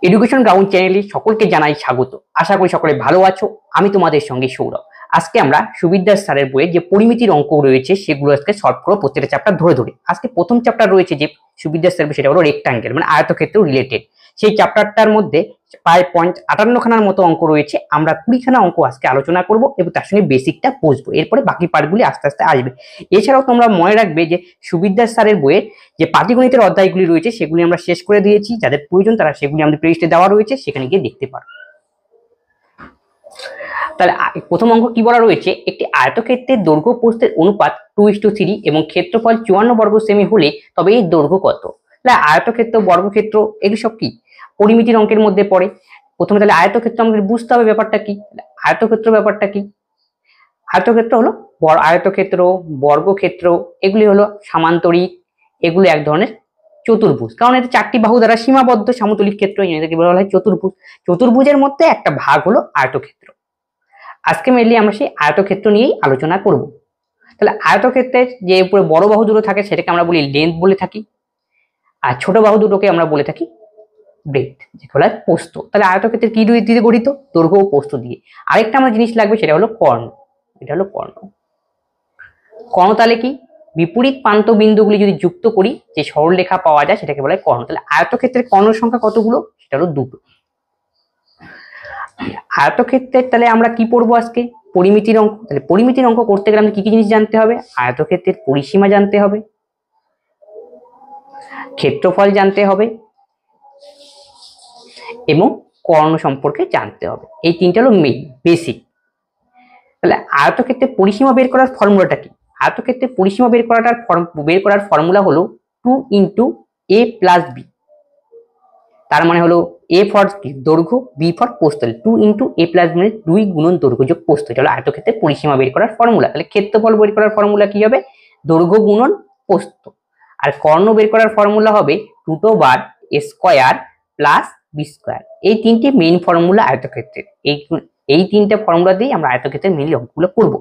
Education ground চ্যানেলে সকলকে জানাই স্বাগত। আশা করি সকলে ভালো আছো। আমি তোমাদের সঙ্গে সৌরভ। আজকে আমরা সুবিদ্যাস স্যারের বইয়ে যে পরিমিতির অঙ্ক রয়েছে সেগুলো আজকে সলভ করব প্রত্যেকটা চ্যাপ্টার ধরে ধরে। আজকে প্রথম চ্যাপ্টার রয়েছে যে সুবিদ্যাস স্যারের, সেটা হলো রেক্টাঙ্গেল মানে আয়তক্ষেত্র রিলেটেড। সেই চ্যাপ্টারটার মধ্যে প্রায় 58 খানার মতো অঙ্ক রয়েছে। আমরা 20 খানা অঙ্ক আজকে আলোচনা করব এবং তার সঙ্গে বেসিকটা বুঝবো। এরপরে বাকি পার্টগুলি আস্তে আস্তে আসবে। এছাড়াও তোমরা মনে রাখবে যে সুবিদ্যাস স্যারের বইয়ে যে পাটিগণিতের অধ্যায়গুলি রয়েছে সেগুলি আমরা শেষ করে দিয়েছি। যাদের প্রয়োজন তারা সেগুলি আমাদের প্লেলিস্টে দেওয়া রয়েছে, সেখানে গিয়ে দেখতে পারো। তাহলে প্রথম অঙ্ক কি বলা রয়েছে, একটি আয়তক্ষেত্রের দৈর্ঘ্য প্রস্থের অনুপাত 2:3 এবং ক্ষেত্রফল 54 বর্গ সেমি হলে তবে এর দৈর্ঘ্য কত। তাহলে আয়তক্ষেত্র, বর্গক্ষেত্র এগুলো সব কি পরিমিতির অঙ্কের মধ্যে পড়ে। প্রথমে তাহলে আয়তক্ষেত্র আমাদের বুঝতে হবে ব্যাপারটা কি। আয়তক্ষেত্র ব্যাপারটা কি, আয়তক্ষেত্র হলো আয়তক্ষেত্র, বর্গক্ষেত্র এগুলি হলো সামান্তরিক, এগুলো এক ধরনের চতুর্ভুজ, কারণ এটা 4টি বাহু দ্বারা সীমাবদ্ধ সমতলিক ক্ষেত্র, এটাকে বলা হয় চতুর্ভুজ। চতুর্ভুজের মধ্যে একটা ভাগ হলো আয়তক্ষেত্র। আজকে মেনলি আমরা সেই আয়তক্ষেত্র নিয়েই আলোচনা করব। তাহলে আয়তক্ষেত্রের যে উপরে বড় বাহু দুটো থাকে সেটাকে আমরা বলি লেন্থ বলে থাকি, আর ছোট বাহু দুটোকে আমরা বলে থাকি ব্রেডথ, যেটা হলো প্রস্থ। তাহলে আয়তক্ষেত্রের কি দিয়ে গঠিত, দৈর্ঘ্য ও প্রস্থ দিয়ে। আরেকটা আমার জিনিস লাগবে, সেটা হলো কর্ণ। এটা হলো কর্ণ। কর্ণ তাহলে কি, বিপরীত প্রান্ত বিন্দুগুলি যদি যুক্ত করি যে সরলরেখা পাওয়া যায় সেটাকে বলা হয় কর্ণ। তাহলে আয়তক্ষেত্রের কর্ণের সংখ্যা কতগুলো, সেটা হলো দুটো। আয়তক্ষেত্রের তাহলে আমরা কি পড়বো আজকে, পরিমিতির অঙ্ক। তাহলে পরিমিতির অঙ্ক করতে গেলে আমাদের কি কি জিনিস জানতে হবে, আয়তক্ষেত্রের পরিসীমা জানতে হবে, ক্ষেত্রফল জানতে হবে এবং কর্ণ সম্পর্কে জানতে হবে। এই তিনটা হলো মেইন বেসিক। তাহলে আয়তক্ষেত্রের পরিসীমা বের করার ফর্মুলাটা কি, আয়তক্ষেত্রের পরিসীমা বের করার ফর্মুলা হলো 2 × a + b। তার মানে হলো a ফর দৈর্ঘ্য, b ফর প্রস্থ। 2 × a + b মানে 2 গুণন দৈর্ঘ্য যোগ প্রস্থ। এটা হলো আয়তক্ষেত্রের পরিসীমা বের করার ফর্মুলা। তাহলে ক্ষেত্রফল বের করার ফর্মুলা কি হবে, দৈর্ঘ্য গুণন প্রস্থ। আর কর্ণ বের করার ফর্মুলা হবে √a² + b²। এই তিনটি মেইন ফর্মুলা আয়তক্ষেত্রের। এই তিনটে ফর্মুলা দিয়ে আমরা আয়তক্ষেত্রের মেইনলি অঙ্কগুলো করব।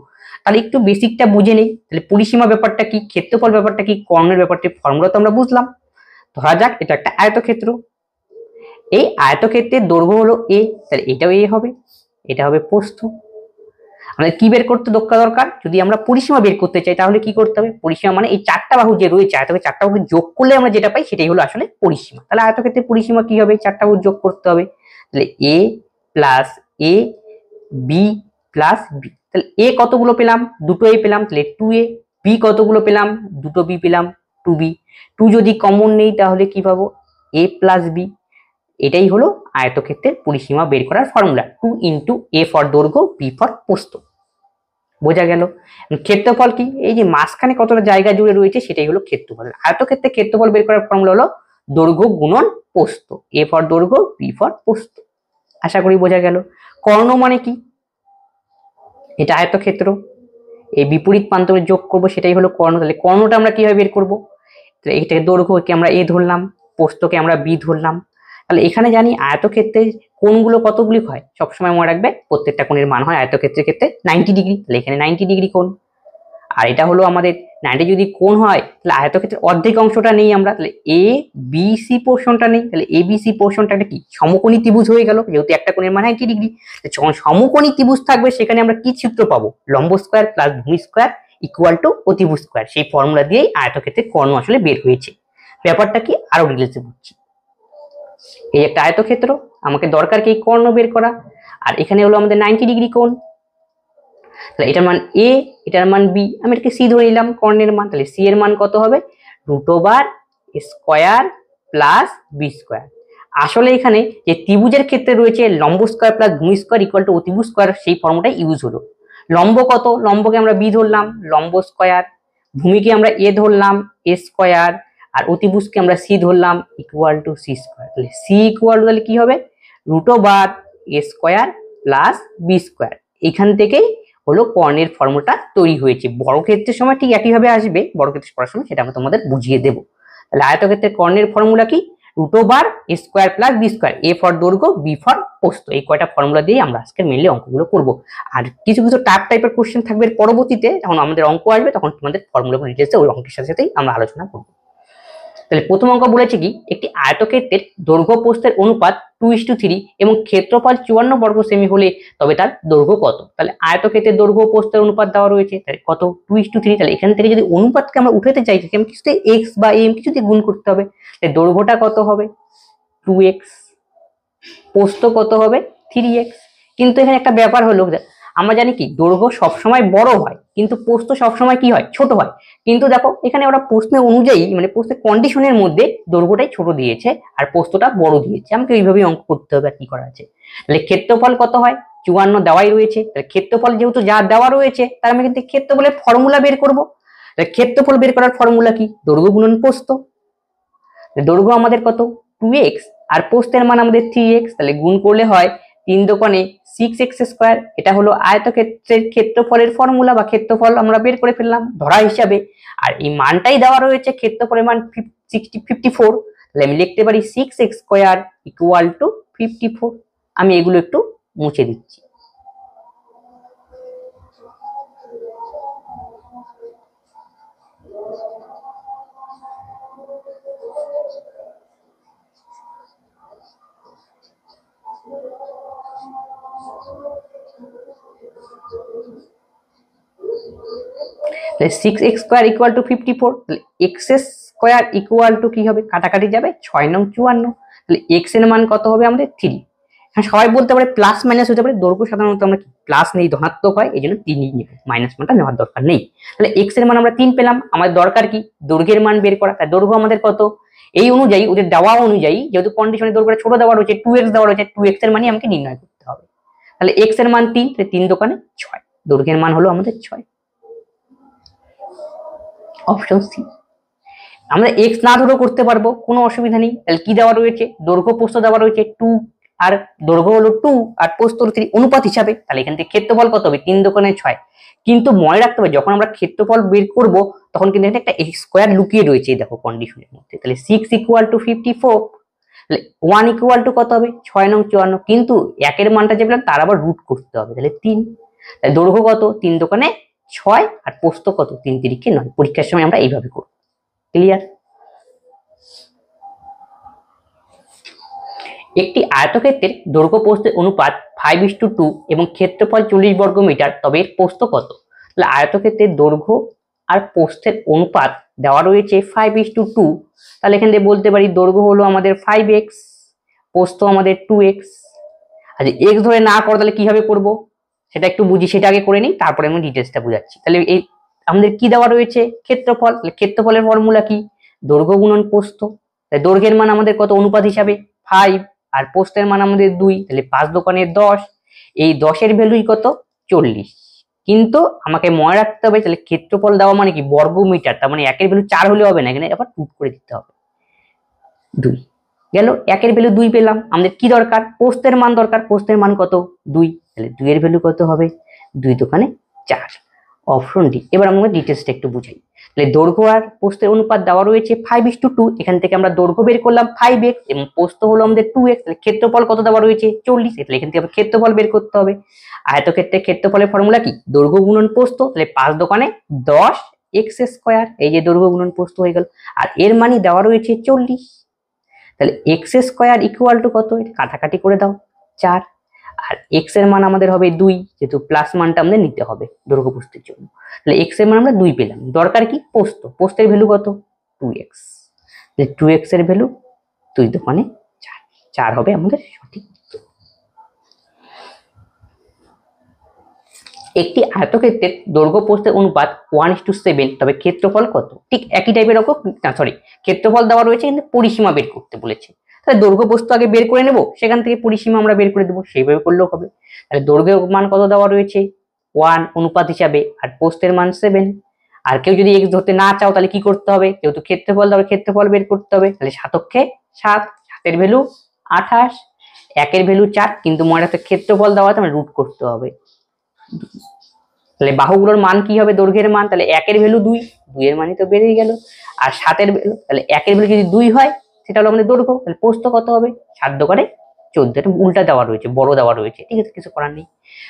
তাহলে একটু বেসিকটা বুঝে নেই। তাহলে পরিসীমা ব্যাপারটা কি, ক্ষেত্রফল ব্যাপারটা কি, কর্ণের ব্যাপারটা, ফর্মুলা তো আমরা বুঝলাম। ধরা যাক এটা একটা আয়তক্ষেত্র। এই আয়তক্ষেত্রের দৈর্ঘ্য হলো a, তাহলে এটাও a হবে, এটা হবে প্রস্থ। আমাদের কি বের করতে দরকার, যদি আমরা পরিসীমা বের করতে চাই তাহলে কি করতে হবে, পরিসীমা মানে এই 4টা বাহু যে রয়েছে আয়তক্ষেত্রের 4টা বাহু যোগ করলে আমরা যেটা পাই সেটাই হলো আসলে পরিসীমা। তাহলে আয়তক্ষেত্রের পরিসীমা কি হবে, 4টা বাহু যোগ করতে হবে। তাহলে a + a b + b। তাহলে a কতগুলো পেলাম, দুটো a পেলাম, তাহলে 2a। b কতগুলো পেলাম, দুটো b পেলাম, 2b। 2 যদি কমন নেই তাহলে কি পাবো, a + b। এটাই হলো আয়তক্ষেত্রের পরিসীমা বের করার ফর্মুলা, 2 × a ফর দৈর্ঘ্য, b ফর প্রস্থ। বোঝা গেল। ক্ষেত্রফল কি, এই যে মাঝখানে কতটা জায়গা জুড়ে রয়েছে সেটাই হলো ক্ষেত্রফল। আয়তক্ষেত্রে ক্ষেত্রফল বের করার ফর্মুলা হলো দৈর্ঘ্য গুণন প্রস্থ, a ফর দৈর্ঘ্য, b ফর প্রস্থ। আশা করি বোঝা গেল। কর্ণ মানে কি, এটা আয়তক্ষেত্র, এই বিপরীত প্রান্তকে যোগ করব সেটাই হলো কর্ণ। তাহলে কর্ণটা আমরা কিভাবে বের করব, তাহলে এটাকে দৈর্ঘ্যকে আমরা a ধরলাম, প্রস্থকে আমরা b ধরলাম। তাহলে এখানে জানি আয়তক্ষেত্রে কোণগুলো কতগুলি হয়, সবসময় মনে রাখবে প্রত্যেকটা কোণের মান হয় আয়তক্ষেত্রের ক্ষেত্রে 90 ডিগ্রি। তাহলে এখানে 90 ডিগ্রি কোণ। আর এটা হলো আমাদের 90 যদি কোণ হয় তাহলে আয়তক্ষেত্রের অর্ধেক অংশটা নেই আমরা, তাহলে এ বি সি পোর্শনটা নেই। তাহলে এ বি সি পোর্শনটা কি সমকোণী ত্রিভুজ হয়ে গেল, যেহেতু একটা কোণের মান 90 ডিগ্রি। যখন সমকোণী ত্রিভুজ থাকবে সেখানে আমরা কি সূত্র পাবো, লম্ব স্কয়ার + ভূমি স্কয়ার = অতিভুজ স্কয়ার। সেই ফর্মুলা দিয়েই আয়তক্ষেত্রের কর্ণ আসলে বের হয়েছে। ব্যাপারটা কি আরো ডিটেইলসে বুঝছি। এই একটা আয়তক্ষেত্র, আমাকে দরকার কি কর্ণ বের করা, আর এখানে হলো আমাদের 90 ডিগ্রি কোণ। তাহলে এটার মান a, এটার মান b, আমি এটাকে c ধরে নিলাম কর্ণের মান। তাহলে c এর মান কত হবে, √a² + b²। আসলে এখানে যে ত্রিভুজের ক্ষেত্রে রয়েছে লম্ব স্কয়ার + ভূমি স্কয়ার = অতিভুজ স্কয়ার, সেই ফর্মুলাটা ইউজ হলো। লম্ব কত, লম্বকে আমরা b ধরলাম, লম্ব স্কয়ার। ভূমিকে আমরা a ধরলাম, a²। আর অতিভুজকে আমরা c ধরলাম = c²। তাহলে c তাহলে কি হবে, √a² + b²। এখান থেকেই হলো কর্ণের ফর্মুলাটা তৈরি হয়েছে। বর্গক্ষেত্রের সময় ঠিক একইভাবে আসবে, বর্গক্ষেত্র পড়ার সময় সেটা আমরা তোমাদের বুঝিয়ে দেব। তাহলে আয়তক্ষেত্রের কর্ণের ফর্মুলা কি, √a² + b², a ফর দৈর্ঘ্য, b ফর প্রস্থ। এই কয়টা ফর্মুলা দিয়ে আমরা আজকে মেইনলি অঙ্কগুলো করব। আর কিছু কিছু টাফ টাইপের কোশ্চেন থাকবে পরবর্তীতে, যখন আমাদের অঙ্ক আসবে তখন তোমাদের ফর্মুলাগুলো ডিটেইলসে ওই অঙ্কের সাথে সাথেই আমরা আলোচনা করব। তাহলে প্রথম অঙ্ক বলেছে কি একটি আয়তক্ষেত্রের দৈর্ঘ্য প্রস্থের অনুপাত 2:3 এবং ক্ষেত্রফল 54 বর্গ সেমি হলে তবে তার দৈর্ঘ্য কত। তাহলে আয়তক্ষেত্রের দৈর্ঘ্য প্রস্থের অনুপাত দেওয়া রয়েছে, তাহলে কত 2:3। তাহলে এখান থেকে যদি অনুপাতকে আমরা উঠাতে চাইছি আমি কিছুতে x বা m কিছুতে গুণ করতে হবে, তাহলে দৈর্ঘ্যটা কত হবে 2x, প্রস্থ কত হবে 3x। কিন্তু এখানে একটা ব্যাপার হলো, আমরা জানি কি দৈর্ঘ্য সবসময় বড় হয় কিন্তু প্রস্থ সবসময় কি হয় ছোট হয়। কিন্তু দেখো এখানে ওরা প্রশ্নের অনুযায়ী মানে প্রশ্নের কন্ডিশনের মধ্যে দৈর্ঘ্যটাই ছোট দিয়েছে আর প্রস্থটা বড় দিয়েছে, আমাকে এইভাবেই অঙ্ক করতে হবে আর কি করা আছে। তাহলে ক্ষেত্রফল কত হয় 54 দেওয়াই রয়েছে, তাহলে ক্ষেত্রফল যেহেতু যা দেওয়া রয়েছে তার আমি কিন্তু ক্ষেত্রফলের ফর্মুলা বের করব। তাহলে ক্ষেত্রফল বের করার ফর্মুলা কি দৈর্ঘ্য গুণন প্রস্থ। দৈর্ঘ্য আমাদের কত 2x আর প্রস্থের মান আমাদের 3x, তাহলে গুণ করলে হয় 3 দোকানে 6x²। এটা হলো আয়তক্ষেত্রের ক্ষেত্রফলের ফর্মুলা বা ক্ষেত্রফল আমরা বের করে ফেললাম ধরা হিসাবে। আর এই মানটাই দেওয়া রয়েছে ক্ষেত্রফলের মান 54, তাহলে আমি লিখতে পারি 6x² = 54। আমি এগুলো একটু মুছে দিচ্ছি। তাহলে 6x² = 54, তাহলে x² কি হবে কাটাকাটি যাবে 6 নং 54। তাহলে x এর মান কত হবে আমাদের 3। হ্যাঁ সবাই বলতে পারে প্লাস মাইনাস হতে পারে, দৈর্ঘ্য সাধারণত আমরা প্লাস নেই ধনাত্মক হয় এই জন্য 3ই নেব, মাইনাস মানটা নেওয়ার দরকার নেই। তাহলে x এর মান আমরা 3 পেলাম, আমাদের দরকার কি দৈর্ঘ্যের মান বের করা। তাই দৈর্ঘ্য আমাদের কত এই অনুযায়ী ওদের দেওয়া অনুযায়ী যেহেতু কন্ডিশনে দৈর্ঘ্যটা ছোট দেওয়া রয়েছে 2x দেওয়া রয়েছে 2x এর মানই আমাকে নির্ণয় করতে হবে। তাহলে x এর মান 3, তাহলে 3 দোকানে 6, দৈর্ঘ্যের মান হলো আমাদের 6, অপশন সি। আমরা x না ধরেও করতে পারবো কোনো অসুবিধা নেই। তাহলে কি দেওয়া রয়েছে দৈর্ঘ্য প্রস্থ দেওয়া রয়েছে 2 আর দৈর্ঘ্য হলো 2 আর প্রস্থ হলো 3 অনুপাত হিসাবে। তাহলে এখান থেকে ক্ষেত্রফল কত হবে 3 দোকানে 6। কিন্তু মনে রাখতে হবে যখন আমরা ক্ষেত্রফল বের করব তখন কিন্তু এখানে একটা x² লুকিয়ে রয়েছে দেখো কন্ডিশনের মধ্যে। তাহলে 6 = 54, তাহলে 1 = কত হবে 6 নং 54, কিন্তু একের মানটা যে পেলাম তার আবার রুট করতে হবে, তাহলে 3। তাহলে দৈর্ঘ্য কত 3 দোকানে 6 আর প্রস্থ কত 3 × 3 = 9। পরীক্ষার সময় আমরা এইভাবে করব। ক্লিয়ার। একটি আয়তক্ষেত্রের দৈর্ঘ্য প্রস্থের অনুপাত 5:2 এবং ক্ষেত্রফল 40 বর্গ মিটার, তবে এর প্রস্থ কত। তাহলে আয়তক্ষেত্রের দৈর্ঘ্য আর প্রস্থের অনুপাত দেওয়া রয়েছে 5:2, তাহলে এখান থেকে বলতে পারি দৈর্ঘ্য হলো আমাদের 5x, প্রস্থ আমাদের 2x। আচ্ছা x ধরে না করো তাহলে কিভাবে করব সেটা একটু বুঝি, সেটা আগে করে নিই তারপরে আমি ডিটেইলসটা বুঝাচ্ছি। তাহলে এই আমাদের কি দেওয়া রয়েছে ক্ষেত্রফল, তাহলে ক্ষেত্রফলের ফর্মুলা কি দৈর্ঘ্য গুণন প্রস্থ। তাহলে দৈর্ঘ্যের মান আমাদের কত অনুপাত হিসাবে 5 আর প্রস্থের মান আমাদের 2, তাহলে 5 দোকানে 10, এই 10 এর ভ্যালুই কত 40। কিন্তু আমাকে মনে রাখতে হবে তাহলে ক্ষেত্রফল দেওয়া মানে কি বর্গ মিটার, তার মানে 1 এর ভ্যালু 4 হলে হবে না, এখানে আবার পুট করে দিতে হবে 2 গেল। 1 এর ভ্যালু 2 পেলাম, আমাদের কি দরকার প্রস্থের মান দরকার, প্রস্থের মান কত 2, তাহলে 2 এর ভ্যালু কত হবে 2 দোকানে 4, অপশন ডি। এবার আমরা ডিটেইলসটা একটু বুঝাই। তাহলে দৈর্ঘ্য আর প্রস্থের অনুপাত দেওয়া রয়েছে 5:2, এখান থেকে আমরা দৈর্ঘ্য বের করলাম 5x এবং প্রস্থ হলো আমাদের 2x। তাহলে ক্ষেত্রফল কত দেওয়া রয়েছে 40, তাহলে এখান থেকে ক্ষেত্রফল বের করতে হবে। আয়তক্ষেত্রের ক্ষেত্রফলের ফর্মুলা কি দৈর্ঘ্য গুণন প্রস্থ, তাহলে 5 দোকানে 10x², এই যে দৈর্ঘ্য গুণন প্রস্থ হয়ে গেল। আর এর মানই দেওয়া রয়েছে 40, তাহলে x² = কত কাটাকাটি করে দাও 4, আর x এর মান আমাদের হবে 2, যেহেতু প্লাস মানটা আমাদের নিতে হবে দৈর্ঘ্য প্রস্থের জন্য। তাহলে x এর মান আমরা 2 পেলাম, দরকার কি প্রস্থ, প্রস্থের ভ্যালু কত 2x, তাহলে 2x এর ভ্যালু 2 দোকানে 4, 4 হবে আমাদের সঠিক। একটি আয়তক্ষেত্রের দৈর্ঘ্য প্রস্থের অনুপাত 1:7, তবে ক্ষেত্রফল কত। ঠিক একই টাইপের অঙ্ক, না সরি ক্ষেত্রফল দেওয়া রয়েছে কিন্তু পরিসীমা বের করতে বলেছে। তাহলে দৈর্ঘ্য প্রস্থ আগে বের করে নেব, সেখান থেকে পরিসীমা আমরা বের করে দেবো, সেইভাবে করলেও হবে। তাহলে দৈর্ঘ্যের মান কত দেওয়া রয়েছে 1 অনুপাত হিসাবে আর প্রস্থের মান 7। আর কেউ যদি x ধরতে না চাও তাহলে কি করতে হবে, যেহেতু ক্ষেত্রফল দেওয়া ক্ষেত্রফল বের করতে হবে। তাহলে 7 × 7, 7 এর ভ্যালু 28, 1 এর ভ্যালু 4, কিন্তু মনে রাখতে ক্ষেত্রফল দেওয়া আছে আমরা রুট করতে হবে। তাহলে বাহুগুলোর মান কি হবে দৈর্ঘ্যের মান, তাহলে 1 এর ভ্যালু 2, 2 এর মানই তো বেড়ে গেল। আর 7 এর ভ্যালু, তাহলে 1 এর ভ্যালু যদি 2 হয় সেটা হলো আমাদের দৈর্ঘ্য, তাহলে প্রস্থ কত হবে 7 দোকানে 14, এটা উল্টা দেওয়া রয়েছে বড় দেওয়া রয়েছে, ঠিক আছে কিছু করার নেই।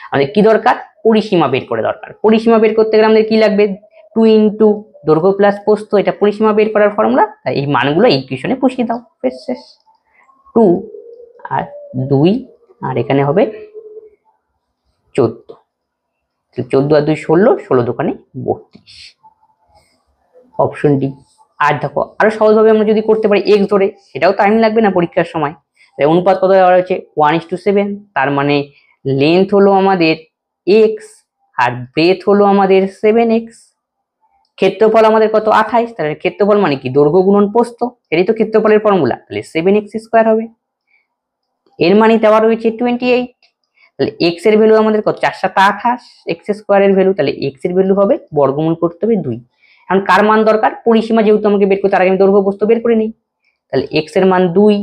আমাদের কি দরকার পরিসীমা বের করে দরকার। পরিসীমা বের করতে গেলে আমাদের কি লাগবে 2 ইন্টু দৈর্ঘ্য প্লাস প্রস্থ, এটা পরিসীমা বের করার ফর্মুলা। তাই এই মানগুলো এই ইকুয়েশনে বসিয়ে দাও, শেষ। 2 আর 2 আর এখানে হবে 14, 14 আর 2 16, 16 দোকানে 32, অপশন ডি। আর দেখো আরো সহজভাবে আমরা যদি করতে পারি এক্স ধরে, সেটাও টাইম লাগবে না পরীক্ষার সময়। তাই অনুপাত কত দেওয়া হয়েছে 1:7, তার মানে লেন্থ হলো আমাদের এক্স আর ব্রেথ হলো আমাদের 7x। ক্ষেত্রফল আমাদের কত 28, তাহলে ক্ষেত্রফল মানে কি দৈর্ঘ্য গুণন প্রস্থ, এটাই তো ক্ষেত্রফলের ফর্মুলা, তাহলে 7x² হবে। এর মানে দেওয়া রয়েছে 28, তাহলে এক্স এর ভ্যালু আমাদের কত 4 7 28, x² এর ভ্যালু, তাহলে এক্স এর ভ্যালু হবে বর্গমূল করতে হবে 2। এখন কার মান দরকার, পরিসীমা যেহেতু আমাকে বের করতে, তার আগে আমি দৈর্ঘ্য প্রস্থ বের করে নিই। তাহলে এক্স এর মান 2,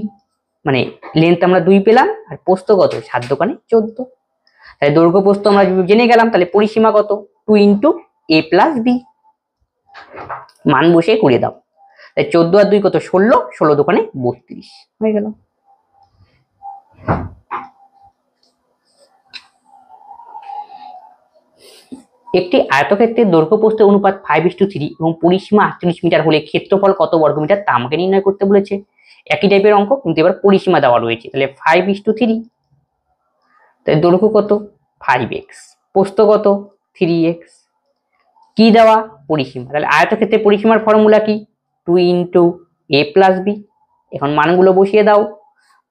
মানে লেন্থ আমরা 2 পেলাম, আর প্রস্থ কত 7 দোকানে 14, তাহলে দৈর্ঘ্য প্রস্থ আমরা জেনে গেলাম। তাহলে পরিসীমা কত 2 ইন্টু a প্লাস b, মান বসে করে দাও। তাই 14 আর 2 কত 16, 16 দোকানে 32 হয়ে গেল। একটি আয়তক্ষেত্রের দৈর্ঘ্য প্রস্থের অনুপাত 5:3 এবং পরিসীমা 48 মিটার হলে ক্ষেত্রফল কত বর্গমিটার তা আমাকে নির্ণয় করতে বলেছে। একই টাইপের অঙ্ক, কিন্তু এবার পরিসীমা দেওয়া রয়েছে। তাহলে 5:3, তাই দৈর্ঘ্য কত 5x, প্রস্থ কত 3x, কি দেওয়া পরিসীমা। তাহলে আয়তক্ষেত্রের পরিসীমার ফর্মুলা কি 2 ইন্টু a প্লাস b। এখন মানগুলো বসিয়ে দাও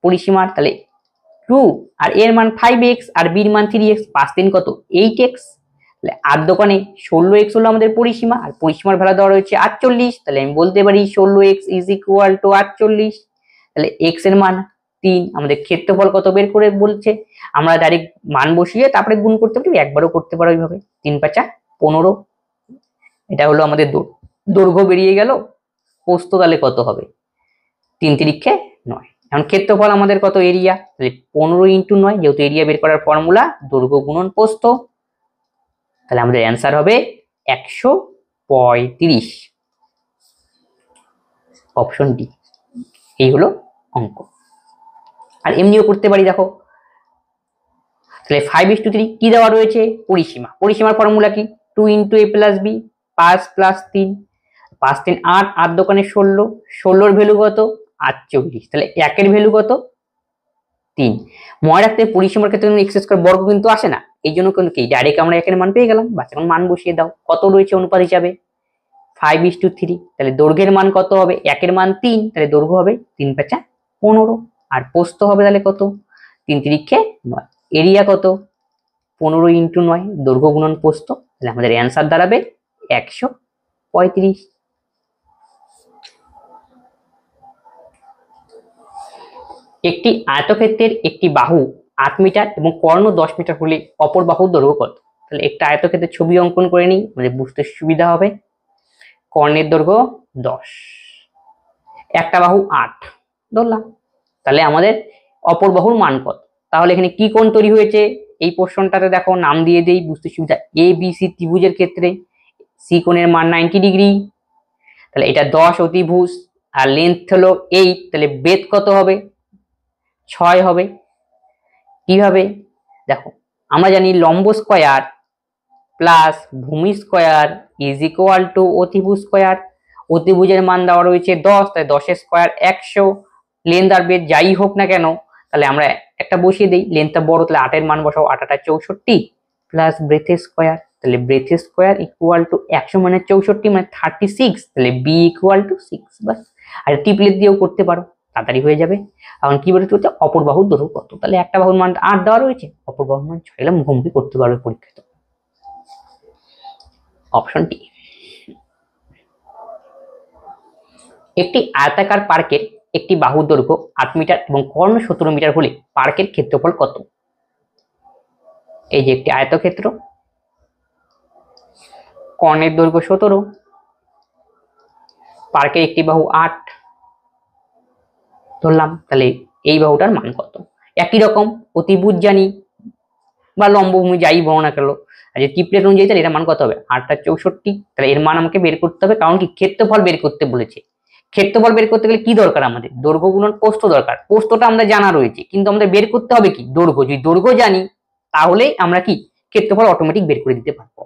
পরিসীমার, তাহলে 2 আর এর মান 5x আর b এর মান 3x, 5 3 কত 8x, তাহলে 8 দোকানে 16x হলো আমাদের পরিসীমা, আর পরিসীমার ভ্যালু দেওয়া রয়েছে 48, তাহলে আমি বলতে পারি 16x = 48। তাহলে x এর মান 3, আমাদের ক্ষেত্রফল কত বের করে বলছে, আমরা ডাইরেক্ট মান বসিয়ে তারপরে গুণ করতে পারি, একবারও করতে পারো এইভাবে। 3 5 15, এটা হলো আমাদের দৈর্ঘ্য বেরিয়ে গেল। প্রস্থ তাহলে কত হবে 3 3 9। এখন ক্ষেত্রফল আমাদের কত এরিয়া, তাহলে 15 ইন্টু 9, যেহেতু এরিয়া বের করার ফর্মুলা দৈর্ঘ্য গুণন প্রস্থ, তাহলে আমাদের অ্যান্সার হবে 135, অপশন ডি। এই হলো অঙ্ক। আর এমনিও করতে পারি, দেখো তাহলে 5:3 কি দেওয়া রয়েছে পরিসীমা, পরিসীমার ফর্মুলা কি 2 into a plus b, 5 plus 3, 5 3 8, 8 দোকানে 16, 16 এর ভ্যালু কত 48, তাহলে 1 এর ভ্যালু কত 3। মনে রাখতে পরিসীমার ক্ষেত্রে x² বর্গ কিন্তু আসে না, এই জন্য কিন্তু কি ডাইরেক্ট আমরা 1 এর মান পেয়ে গেলাম, বাস এখন মান বসিয়ে দাও। কত রয়েছে অনুপাত হিসাবে 5:3, তাহলে দৈর্ঘ্যের মান কত হবে 1 এর মান 3, তাহলে দৈর্ঘ্য হবে 3 5 15, আর প্রস্থ হবে তাহলে কত 3 3 9, এরিয়া কত 15 ইন্টু 9, দৈর্ঘ্য গুণন প্রস্থ, তাহলে আমাদের অ্যান্সার দাঁড়াবে 135। একটি আয়তক্ষেত্রের একটি বাহু 8 মিটার এবং কর্ণ 10 মিটার হলে অপর বাহুর দৈর্ঘ্য কত। তাহলে একটা আয়তক্ষেত্রের ছবি অঙ্কন করে নিই, আমাদের বুঝতে সুবিধা হবে। কর্ণের দৈর্ঘ্য 10, একটা বাহু 8 ধরলাম, তাহলে আমাদের অপর বাহুর মান কত। তাহলে এখানে কি কোণ তৈরি হয়েছে, এই পোর্শনটাতে দেখো নাম দিয়ে দেই বুঝতে সুবিধা। এ বি সি ত্রিভুজের ক্ষেত্রে সি কোণের মান 90 ডিগ্রি, তাহলে এটা 10 অতিভুজ, আর লেন্থ হলো 8, তাহলে বেধ কত হবে 6 হবে। কিভাবে দেখো, আমরা জানি লম্ব স্কয়ার প্লাস ভূমি স্কয়ার ইজ ইকুয়াল টু অতিভুজ স্কয়ার। অতিভুজের মান দেওয়া রয়েছে 10, তাই 10 এর স্কয়ার 100, লেন্থ আর বেধ যাই হোক না কেন, তাহলে আমরা একটা বসিয়ে দিই, লেন্থটা বড় তাহলে 8 এর মান বসাও, 8 8 64 প্লাস ব্রেথের স্কয়ার, তাহলে ব্রেথের স্কয়ার ইকুয়াল টু 100 মানে 64 মানে 36, তাহলে বি ইকুয়াল টু 6। বাস, আর টিপলেট দিয়েও করতে পারো, তাড়াতাড়ি হয়ে যাবে। এখন কি বলতে হচ্ছে অপর বাহুর দৈর্ঘ্য কত, তাহলে একটা বাহুর মান 8 দেওয়া রয়েছে, অপর বাহুর মান 6, এগুলো মুখোমুখি করতে পারবে পরীক্ষাতে। অপশন টি। একটি আয়তাকার পার্কের একটি বাহুর দৈর্ঘ্য 8 মিটার এবং কর্ণ 17 মিটার হলে পার্কের ক্ষেত্রফল কত। এই যে একটি আয়তক্ষেত্র, কর্ণের দৈর্ঘ্য 17, পার্কের একটি বাহু 8 ধরলাম, তাহলে এই বাহুটার মান কত। একই রকম অতিভুজ জানি বা লম্বভূমি যাই বলো না কেন, আর যে টিপলেট অনুযায়ী তাহলে এর মান কত হবে 8 আর 64, তাহলে এর মান আমাকে বের করতে হবে, কারণ কি ক্ষেত্রফল বের করতে বলেছে। ক্ষেত্রফল বের করতে গেলে কি দরকার, আমাদের দৈর্ঘ্য গুণন প্রস্থ দরকার। প্রস্থটা আমরা জানা রয়েছে, কিন্তু আমাদের বের করতে হবে কি দৈর্ঘ্য। যদি দৈর্ঘ্য জানি তাহলেই আমরা কি ক্ষেত্রফল অটোমেটিক বের করে দিতে পারবো।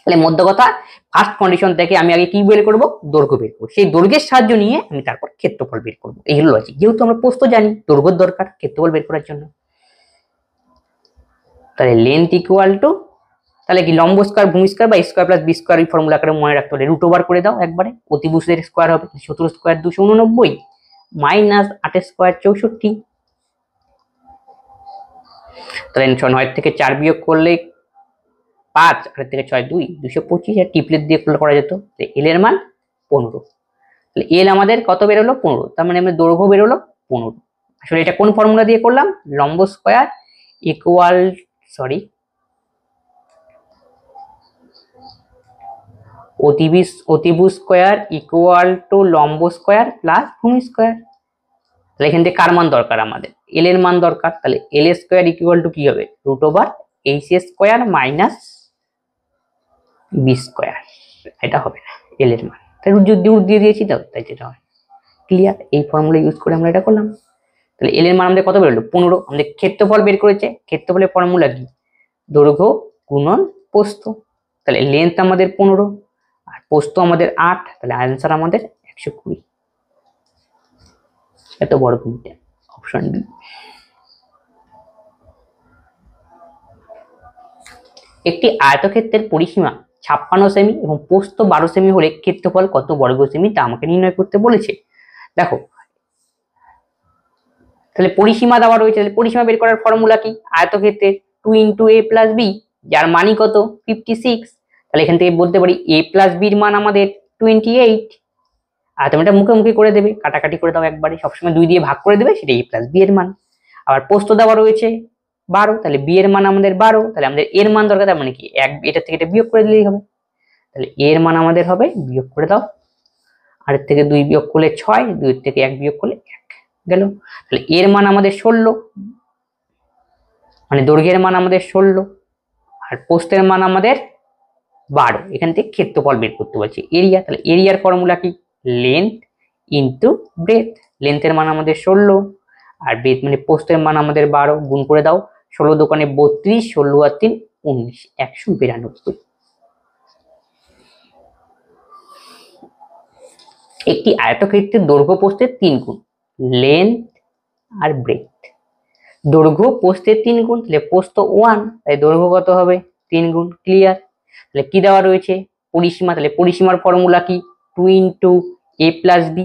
তাহলে মধ্য কথা, ফার্স্ট কন্ডিশন থেকে আমি আগে কি বের করব, দৈর্ঘ্য বের করবো, সেই দৈর্ঘ্যের সাহায্য নিয়ে আমি তারপর ক্ষেত্রফল বের করবো। এই হলো লজিক। যেহেতু আমরা প্রস্থ জানি, দৈর্ঘ্যের দরকার ক্ষেত্রফল বের করার জন্য। তাহলে লেন্থ ইকুয়াল টু, তাহলে কি লম্ব স্কয়ার ভূমি স্কয়ার বা স্কয়ার প্লাস বি স্কয়ার, এই ফর্মুলা করে মনে রাখতে হবে। রুট ওভার করে দাও একবারে, অতিভুজের স্কয়ার হবে 17 স্কয়ার 289 মাইনাস 8 স্কয়ার 64। তাহলে 9 থেকে 4 বিয়োগ করলে 5, 8 থেকে 6 2, 225, আর টিপলেট দিয়ে করা যেত। এল এর মান 15। তাহলে এল আমাদের কত বেরোলো, 15। তার মানে আমাদের দৈর্ঘ্য বেরোলো 15। আসলে এটা কোন ফর্মুলা দিয়ে করলাম, লম্ব স্কয়ার ইকুয়াল, অতিভুজ স্কয়ার ইকুয়াল টু লম্ব স্কয়ার প্লাস ভূমি স্কয়ার। তাহলে এখান থেকে কার মান দরকার, আমাদের এল এর মান দরকার। তাহলে এল স্কয়ার ইকুয়াল টু কি হবে, root over H square minus B square. এটা হবে না এল এর মান, তাই রুট দিয়ে দিয়েছি তো, তাই যেটা হয়। ক্লিয়ার? এই ফর্মুলা ইউজ করে আমরা এটা করলাম। তাহলে এল এর মান আমাদের কত বেরোলো, 15। আমাদের ক্ষেত্রফল বের করেছে, ক্ষেত্রফলের ফর্মুলা কি, দৈর্ঘ্য গুণন প্রস্থ। তাহলে লেন্থ আমাদের 15 আর প্রস্থ আমাদের 8, তাহলে আনসার আমাদের 120। এত বড় মিটার, অপশন বি। একটি আয়তক্ষেত্রের পরিসীমা 56 সেমি এবং প্রস্থ 12 সেমি হলে ক্ষেত্রফল কত বর্গ সেমি তা আমাকে নির্ণয় করতে বলেছে। দেখো, তাহলে পরিসীমা দেওয়া রয়েছে, তাহলে পরিসীমা বের করার ফর্মুলা কি, আয়তক্ষেত্রের 2 ইন্টু এ প্লাস বি, যার মানই কত 56। তাহলে এখান থেকে বলতে পারি এ প্লাস বির মান আমাদের 28। আর তুমি এটা মুখে মুখে করে দেবে, কাটাকাটি করে দাও একবারে, সবসময় 2 দিয়ে ভাগ করে দেবে, সেটা এ প্লাস বি এর মান। আবার প্রস্থ দেওয়া রয়েছে 12, তাহলে বি এর মান আমাদের 12। তাহলে আমাদের এর মান দরকার, তার মানে কি এটা থেকে এটা বিয়োগ করে দিলেই হবে। তাহলে এর মান আমাদের হবে, বিয়োগ করে দাও, আর এর থেকে 2 বিয়োগ করলে 6, 2 এর থেকে 1 বিয়োগ করলে 1 গেল। তাহলে এর মান আমাদের 16, মানে দৈর্ঘ্যের মান আমাদের 16 আর প্রস্থের মান আমাদের 12। এখান থেকে ক্ষেত্রফল বের করতে বলছি, এরিয়া। তাহলে এরিয়ার ফর্মুলা কি, লেন্থ ইন্টু ব্রেথ। লেন্থের মান আমাদের 16 আর ব্রেথ মানে প্রস্থের মান আমাদের 12, গুণ করে দাও, 16 দোকানে 32, 16 আর 3 19, 192। একটি আয়তক্ষেত্রের দৈর্ঘ্য প্রস্থের 3 গুণ, লেন্থ আর ব্রেথ। দৈর্ঘ্য প্রস্থের 3 গুণ, তাহলে প্রস্থ 1, তাই দৈর্ঘ্য কত হবে 3 গুণ। ক্লিয়ার? তাহলে কি দেওয়া রয়েছে, পরিসীমা। তাহলে পরিসীমার ফর্মুলা কি, 2 ইন্টু এ প্লাস বি।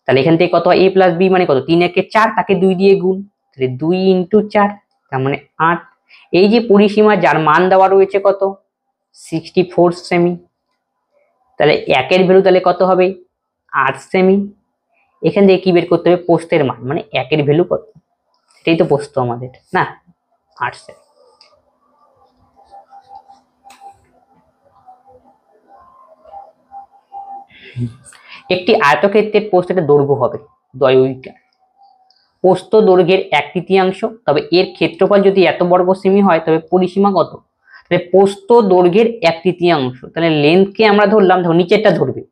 তাহলে এখান থেকে কত, এ প্লাস বি মানে কত, 3 একে 4, তাকে 2 দিয়ে গুণ, তাহলে 2 ইন্টু 4, তার মানে 8। এই যে পরিসীমা, যার মান দেওয়া রয়েছে কত 64 সেমি, তাহলে একের ভ্যালু তাহলে কত হবে 8 সেমি। এখান থেকে কি বের করতে হবে, প্রস্থের মান, মানে একের ভ্যালু কত, এটাই তো প্রস্থ আমাদের না, 8 সেমি। একটি আয়তক্ষেত্রের প্রস্থের দৈর্ঘ্য হবে 2 মিটার। প্রস্থ দৈর্ঘ্যের 1/3, তবে এর ক্ষেত্রফল যদি এত বর্গ সেমি হয় তবে পরিসীমা কত, তাহলে প্রস্থ দৈর্ঘ্যের 1/3। তাহলে লেন্থকে আমরা ধরলাম, ধর নিচেরটা ধরবে,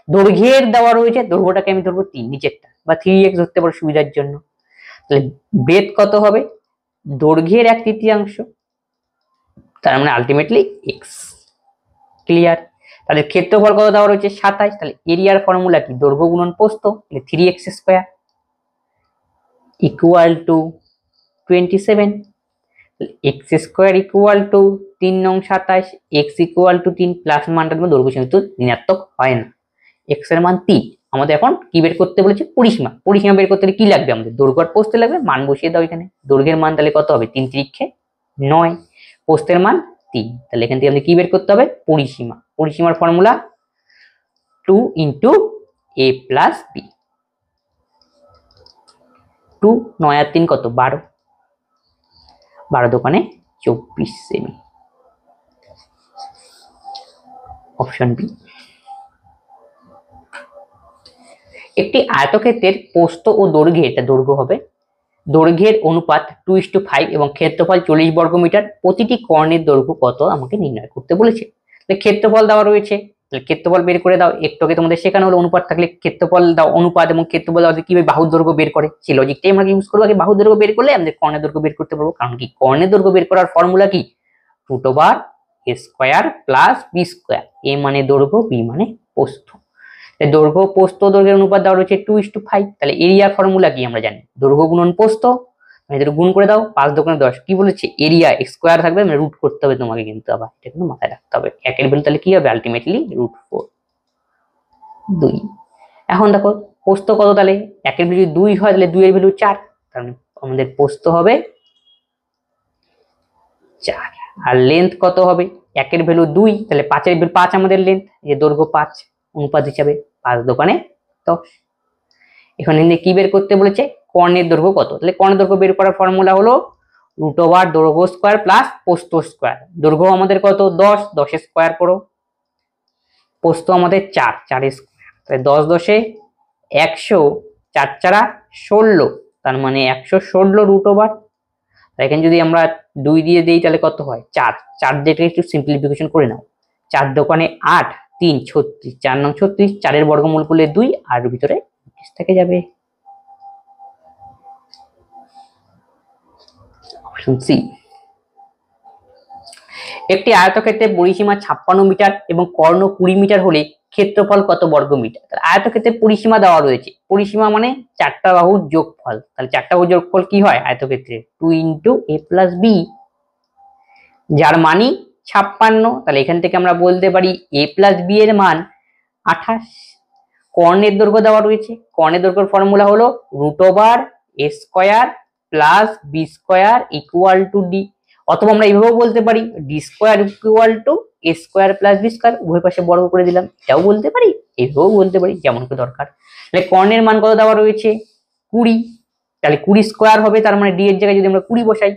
দৈর্ঘ্যের দেওয়া রয়েছে, দৈর্ঘ্যটাকে আমি ধরবো 3, নিচেরটা, বা 3x ধরতে পারো সুবিধার জন্য। তাহলে ব্রেথ কত হবে, দৈর্ঘ্যের 1/3, তার মানে আলটিমেটলি x। ক্লিয়ার? তাহলে ক্ষেত্রফল কত দেওয়া রয়েছে 27, তাহলে এরিয়ার ফর্মুলা কি, দৈর্ঘ্য গুণন প্রস্থ, 3x square equal to 27। x square equal to 3 নং 27, x ইকুয়াল টু 3, প্লাস মানটা দেবো, দৈর্ঘ্য কিন্তু ঋণাত্মক হয় না, x এর মান 3। আমাদের এখন কি বের করতে বলেছে, পরিসীমা। পরিসীমা বের করতে কি লাগবে, আমাদের দৈর্ঘ্য আর প্রস্থ লাগবে, মান বসিয়ে দাও এখানে। দৈর্ঘ্যের মান তাহলে কত হবে, 3 3 9, প্রস্থের মান 3। তাহলে এখান থেকে আমাদের কি বের করতে হবে, পরিসীমা। পরিসীমার ফর্মুলা 2 ইন্টু এ প্লাস বি। 2 9 আর 3 কত, 12, 12 দোকানে 24 সেমি। Option B. একটি আয়তক্ষেত্রের প্রস্থ ও দৈর্ঘ্যের, এটা দৈর্ঘ্য হবে, দৈর্ঘ্যের অনুপাত 2:5 এবং ক্ষেত্রফল 40 বর্গমিটার। প্রতিটি কর্ণের দৈর্ঘ্য কত আমাকে নির্ণয় করতে বলেছে। তাহলে ক্ষেত্রফল দেওয়া রয়েছে, তাহলে ক্ষেত্রফল বের করে দাও। একটু আগে তোমাদের শেখানো হলো, অনুপাত থাকলে ক্ষেত্রফল দাও, অনুপাত এবং ক্ষেত্রফল দাও কিভাবে বাহুর দৈর্ঘ্য বের করে, সেই লজিকটাই আমরা ইউজ করবো। আগে বাহুর দৈর্ঘ্য বের করলে আমাদের কর্ণের দৈর্ঘ্য বের করতে পারবো, কারণ কি কর্ণের দৈর্ঘ্য বের করার ফর্মুলা কি, √/8 স্কোয়ার প্লাস বি স্কোয়ার, এ মানে দৈর্ঘ্য, বি মানে প্রস্থ। দৈর্ঘ্য প্রস্থ দৈর্ঘ্যের অনুপাত দেওয়া রয়েছে 2:5। তাহলে এরিয়া ফর্মুলা কি আমরা জানি, দৈর্ঘ্য গুণন প্রস্থ, এদের গুণ করে দাও, 5 দোকানে 10। কি বলেছে, এরিয়া স্কোয়ার থাকবে, মানে রুট করতে হবে তোমাকে কিন্তু, আবার এটা কিন্তু মাথায় রাখতে হবে। একের ভ্যালু তাহলে কি হবে, আলটিমেটলি √4 2। এখন দেখো প্রস্থ কত, তাহলে একের ভ্যালু 2 হয় তাহলে 2 এর ভ্যালু 4, তাহলে আমাদের প্রস্থ হবে 4। আর লেন্থ কত হবে, একের ভ্যালু 2 তাহলে 5 এর ভ্যালু 5 আমাদের লেন্থ, যে দৈর্ঘ্য 5 অনুপাত হিসাবে 5 দোকানে 10। এখানে কি বের করতে বলেছে, কর্ণের দৈর্ঘ্য কত, তাহলে কর্ণের দৈর্ঘ্য বের করার ফর্মুলা হলো √, দৈর্ঘ্য স্কোয়ার প্লাস প্রস্থ স্কোয়ার। দৈর্ঘ্য আমাদের কত 10, 10 স্কোয়ার করো, প্রস্থ আমাদের 4, 4 স্কোয়ার, তাহলে 10 10 100, 4 4 16, তার মানে 116 √। এখানে যদি আমরা 2 দিয়ে দেই তাহলে কত হয় 4, 4 দিয়ে একটু সিম্পলিফিকেশন করে নাও, 4 দোকানে 8, 3 36, 4 9 36, 4 এর বর্গমূল করলে 2 আর ভিতরে থেকে যাবে। Option C. একটি আয়তক্ষেত্রের পরিসীমা 56 মিটার এবং কর্ণ 20 মিটার হলে ক্ষেত্রফল কত বর্গ মিটার। আয়তক্ষেত্রের পরিসীমা দেওয়া রয়েছে, পরিসীমা মানে চারটা বাহুর যোগফল, তাহলে চারটা বাহুর যোগফল কি হয় আয়তক্ষেত্রে 2 × a + b, যার মানই 56। তাহলে এখান থেকে আমরা বলতে পারি a + b এর মান 28। কর্ণের দৈর্ঘ্য দেওয়া রয়েছে, কর্ণের দৈর্ঘ্যের ফর্মুলা হলো √a² প্লাস b² = d, অথবা আমরা এইভাবেও বলতে পারি d² = a² + b², উভয় পাশে বর্গ করে দিলাম, এটাও বলতে পারি, এইভাবেও বলতে পারি, যেমন কি দরকার। তাহলে কর্ণের মান কত দেওয়া রয়েছে 20, তাহলে 20² হবে, তার মানে d এর জায়গায় যদি আমরা 20 বসাই,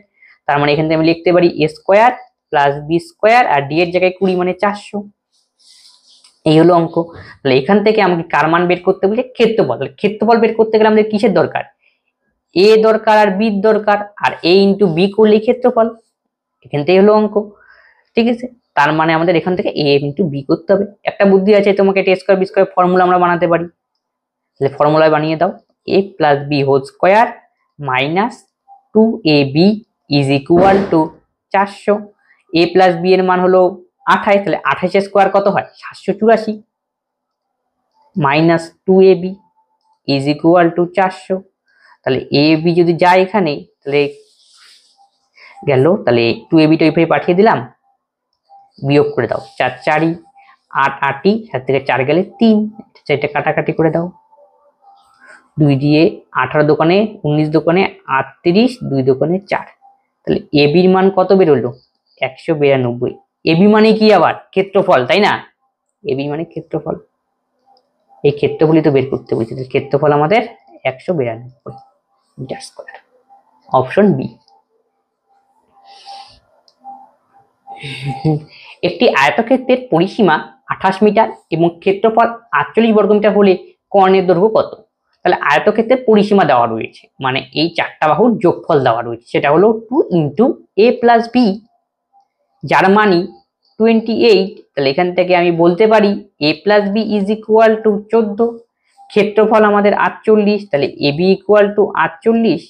তার মানে এখান থেকে আমি লিখতে পারি a² + b² আর d এর জায়গায় 20 মানে 400। এই হলো অঙ্ক। তাহলে এখান থেকে আমাকে কার মান বের করতে বলছে, ক্ষেত্রফল। ক্ষেত্রফল বের করতে গেলে আমাদের কিসের দরকার, a দরকার আর b দরকার, আর a × b করলেই ক্ষেত্রফল। এখান থেকে হলো অঙ্ক, ঠিক আছে। তার মানে আমাদের এখান থেকে a × b করতে হবে। একটা বুদ্ধি আছে, তোমাকে a² b² ফর্মুলা আমরা বানাতে পারি, তাহলে ফর্মুলায় বানিয়ে দাও, a + b² - 2ab = 400। a + b এর মান হলো 28, তাহলে 28² কত হয় 784, -2ab = 400। তাহলে ab যদি যায় এখানে তাহলে গেল, তাহলে 2ab টা এইভাবে পাঠিয়ে দিলাম, বিয়োগ করে দাও, 4 4 8 8, 7 থেকে 4 গেলে 3, এটা কাটাকাটি করে দাও, 2 দিয়ে 18 দোকানে 19 দোকানে 38, 2 দোকানে 4, তাহলে ab এর মান কত বের হলো 192। ab মানে কি আবার ক্ষেত্রফল, তাই না, ab মানে ক্ষেত্রফল, এই ক্ষেত্রফলই তো বের করতে বলছি, ক্ষেত্রফল আমাদের 192 মিটার স্কয়ার। Option B. একটি আয়তক্ষেত্রের পরিসীমা 28 মিটার এবং ক্ষেত্রফল 48 বর্গমিটার হলে কর্ণের দৈর্ঘ্য কত। তাহলে আয়তক্ষেত্রের পরিসীমা দেওয়া রয়েছে, মানে এই চারটা বাহুর যোগফল দেওয়া রয়েছে, সেটা হলো 2 × a + b, যার মানই 28। তাহলে এখান থেকে আমি বলতে পারি a + b = 14, ক্ষেত্রফল আমাদের 48, তাহলে ab = 48।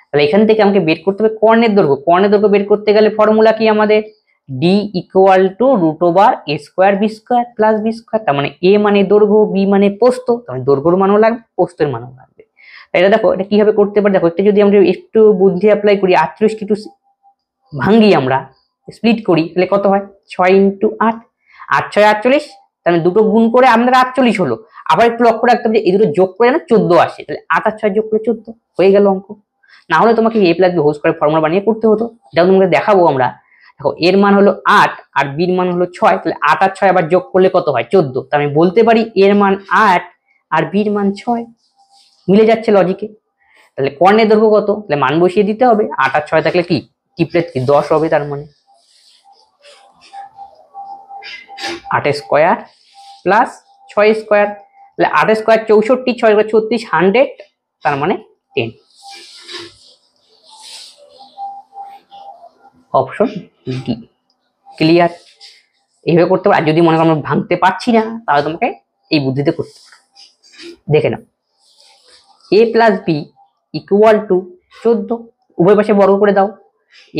তাহলে এখান থেকে আমাকে বের করতে হবে কর্ণের দৈর্ঘ্য। কর্ণের দৈর্ঘ্য বের করতে গেলে ফর্মুলা কি আমাদের, d = √a² b² + b², তার মানে a মানে দৈর্ঘ্য, b মানে প্রস্থ, তাহলে দৈর্ঘ্যের মানও লাগবে, প্রস্থের মানও লাগবে। এটা দেখো এটা কিভাবে করতে পারি, দেখো এটা যদি আমরা একটু বুদ্ধি অ্যাপ্লাই করি, 38 কে একটু ভাঙি, আমরা স্প্লিট করি, তাহলে কত হয় 6 × 8, 8 6 48, তাহলে দুটো গুণ করে আমাদের 48 হলো। আবার একটু লক্ষ্য রাখতে হবে যে এই দুটো যোগ করে না 14 আসে, তাহলে 8 আর 6 যোগ করে 14 হয়ে গেল অঙ্ক। না হলে তোমাকে a + b² ফর্মুলা বানিয়ে করতে হতো, এটাও তোমাকে দেখাবো আমরা। দেখো এর মান হলো 8 আর b এর মান হলো 6, তাহলে 8 আর 6 আবার যোগ করলে কত হয় 14, তাহলে আমি বলতে পারি এর মান 8 আর b এর মান 6, মিলে যাচ্ছে লজিকে। তাহলে কর্ণের দৈর্ঘ্য কত, তাহলে মান বসিয়ে দিতে হবে, 8 আর 6 থাকলে কি টিপলেট কি 10 হবে, তার মানে 8² প্লাস 6², তাহলে 8² 64, 6 36, 100, তার মানে 10। Option D clear. এইভাবে করতে পারো, আর যদি মনে করো আমরা ভাঙতে পারছি না তাহলে তোমাকে এই বুদ্ধিতে করতে পারো। দেখে নাও, a + b = 14, উভয় পাশে বর্গ করে দাও,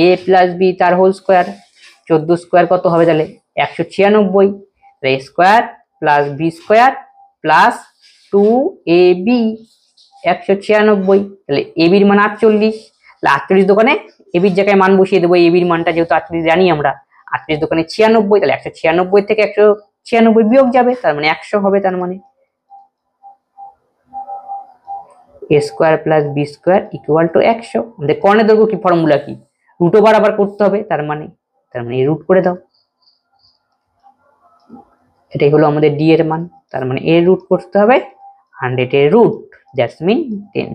a + b তার হোল স্কয়ার 14 স্কোয়ার কত হবে তাহলে 196, তাহলে a square plus B square plus 2ab 196, তাহলে এবির মান 48, তাহলে 48 দোকানে এবির জায়গায় মান বসিয়ে দেবো, এবির মানটা যেহেতু 48 জানি আমরা, 48 দোকানে 96, তাহলে 196 থেকে 196 বিয়োগ যাবে, তার মানে 100 হবে, তার মানে a square plus B square equal to 100। আমাদের কর্ণের দৈর্ঘ্য কি ফর্মুলা কি, রুট ওভার আবার করতে হবে, তার মানে রুট করে দাও, এটাই হলো আমাদের ডি এর মান, তার মানে এর রুট করতে হবে 100 এর রুট, দ্যাটস মিন 10।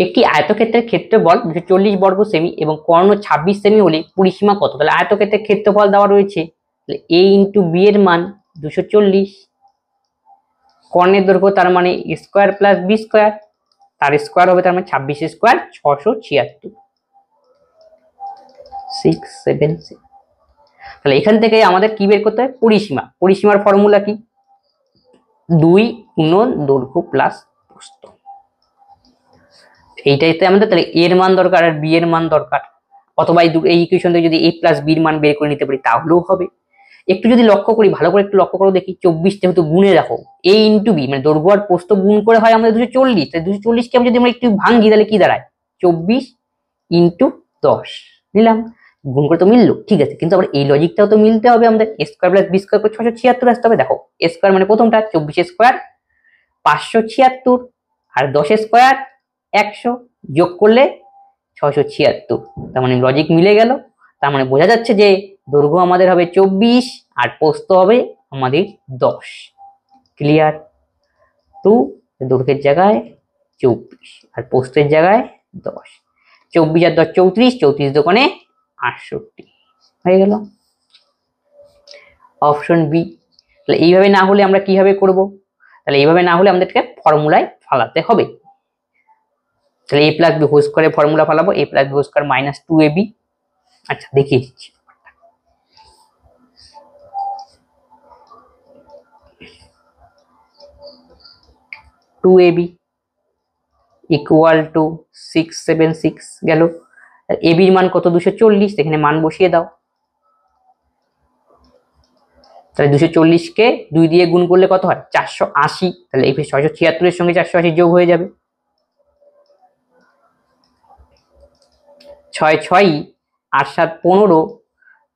একটি আয়তক্ষেত্রের ক্ষেত্রফল 240 বর্গ সেমি এবং কর্ণ 26 সেমি হলে পরিসীমা কত, তাহলে আয়তক্ষেত্রের ক্ষেত্রফল দেওয়া রয়েছে, তাহলে a ইন্টু বি এর মান 240, কর্ণের দৈর্ঘ্য তার মানে a square plus B square, তার স্কোয়ার হবে, তার মানে 26 স্কোয়ার 676, 676। তাহলে এখান থেকে আমাদের কি বের করতে হয়, পরিসীমা, পরিসীমার ফর্মুলা কি 2 গুণন দৈর্ঘ্য প্লাস প্রস্থ, এইটাইতে আমাদের তাহলে এর মান দরকার আর বি এর মান দরকার, অথবা এই ইকুয়েশন থেকে যদি a প্লাস বি এর মান বের করে নিতে পারি তাহলেও হবে। একটু যদি লক্ষ্য করি, ভালো করে একটু লক্ষ্য করো দেখি, 24 যেহেতু গুণে রাখো, a ইন্টু বি মানে দৈর্ঘ্য আর প্রস্থ গুণ করে হয় আমাদের 240, তাই 240 কে যদি আমরা একটু ভাঙি তাহলে কি দাঁড়ায় 24 ইন্টু 10 নিলাম, গুণ করে তো মিললো, ঠিক আছে, কিন্তু আবার এই লজিকটাও তো মিলতে হবে আমাদের, a square plus B square করে 676 আসতে হবে। দেখো a স্কোয়ার মানে প্রথমটা 24 স্কোয়ার 576 আর 10 স্কোয়ার 100 যোগ করলে 676, তার মানে লজিক মিলে গেল, তার মানে বোঝা যাচ্ছে যে দৈর্ঘ্য আমাদের হবে 24 আর প্রস্থ হবে আমাদের 10, ক্লিয়ার। 2 দৈর্ঘ্যের জায়গায় 24 আর প্রস্থের জায়গায় 10, 24 আর 10 34, 34 দোকানে 68 হয়ে গেল, অপশন বি। তাহলে এইভাবে না হলে আমরা কিভাবে করব, তাহলে এইভাবে না হলে আমাদেরকে ফর্মুলায় ফালাতে হবে, তাহলে a প্লাস বি হোল স্কোয়ারের ফর্মুলা ফালাবো, a plus B whole square minus 2ab, আচ্ছা দেখিয়ে দিচ্ছি, 2ab ইকুয়াল টু 676 গেল, ab এর মান কত 240, এখানে মান বসিয়ে দাও, তাহলে 240 কে 2 দিয়ে গুণ করলে কত হয় 480, তাহলে এই 676 এর সঙ্গে 480 যোগ হয়ে যাবে, 6 6 8 7 15,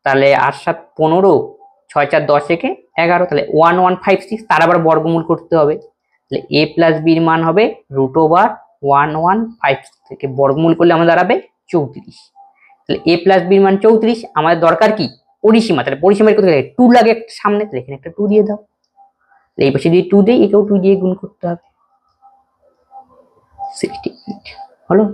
তাহলে 8 7 15, 6 4 10 একে 11, তাহলে 1156, তার আবার বর্গমূল করতে হবে, তাহলে a প্লাস বি এর মান হবে রুট ওভার 1156 থেকে বর্গমূল করলে আমাদের দাঁড়াবে 34, তাহলে a প্লাস বি এর মান 34, আমাদের দরকার কি পরিসীমা, তাহলে পরিসীমা করতে গেলে 2 লাগে সামনে, তাহলে এখানে একটা 2 দিয়ে দাও, এই পাশে যদি 2 দেই একেও 2 দিয়ে গুণ করতে হবে, 68 হলো।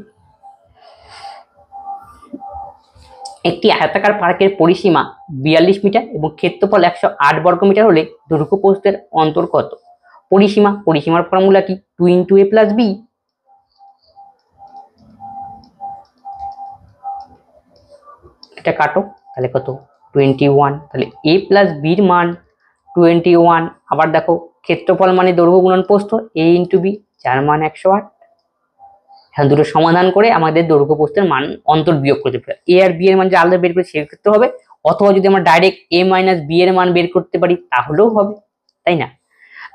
একটি আয়তাকার পার্কের পরিসীমা 42 মিটার এবং ক্ষেত্রফল 108 বর্গ মিটার হলে দৈর্ঘ্য প্রস্থের অন্তর কত, পরিসীমা, পরিসীমার ফর্মুলা কি 2 ইন্টু a প্লাস বি, এটা কাটো, তাহলে কত 21, তাহলে a প্লাস বি এর মান 21, আবার দেখো ক্ষেত্রফল মানে দৈর্ঘ্য গুণন প্রস্থ a ইন্টু বি, যার মান 108, এখন দুটো সমাধান করে আমাদের দৈর্ঘ্য প্রস্থের মান অন্তর বিয়োগ করতে পারি, a আর b এর মান যে আলাদা বের করে সেক্ষেত্রে হবে, অথবা যদি আমরা ডাইরেক্ট a মাইনাস b এর মান বের করতে পারি তাহলেও হবে, তাই না।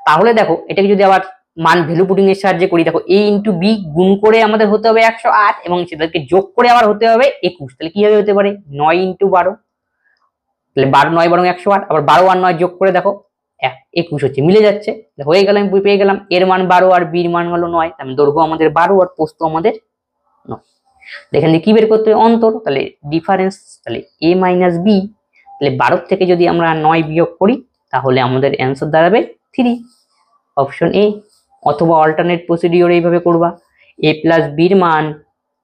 তাহলে দেখো এটাকে যদি আবার মান ভ্যালু পুটিং এর সাহায্যে করি, দেখো a ইন্টু বি গুণ করে আমাদের হতে হবে 108 এবং সেটাকে যোগ করে আবার হতে হবে 21, তাহলে কিভাবে হতে পারে 9 ইন্টু 12, তাহলে 12 9 বরং 108, আবার 12 আর 9 যোগ করে দেখো 21 হচ্ছে, মিলে যাচ্ছে, হয়ে গেল, আমি পেয়ে গেলাম এর মান 12 আর বি এর মান হলো 9, তাহলে দৈর্ঘ্য আমাদের 12 আর প্রস্থ আমাদের 9, এখানে কি বের করতে হবে অন্তর, তাহলে ডিফারেন্স, তাহলে a মাইনাস বি, তাহলে 12 থেকে যদি আমরা 9 বিয়োগ করি তাহলে আমাদের অ্যান্সার দাঁড়াবে 3, অপশন এ। অথবা অল্টারনেট প্রসিডিওর এইভাবে করবা, a প্লাস বি এর মান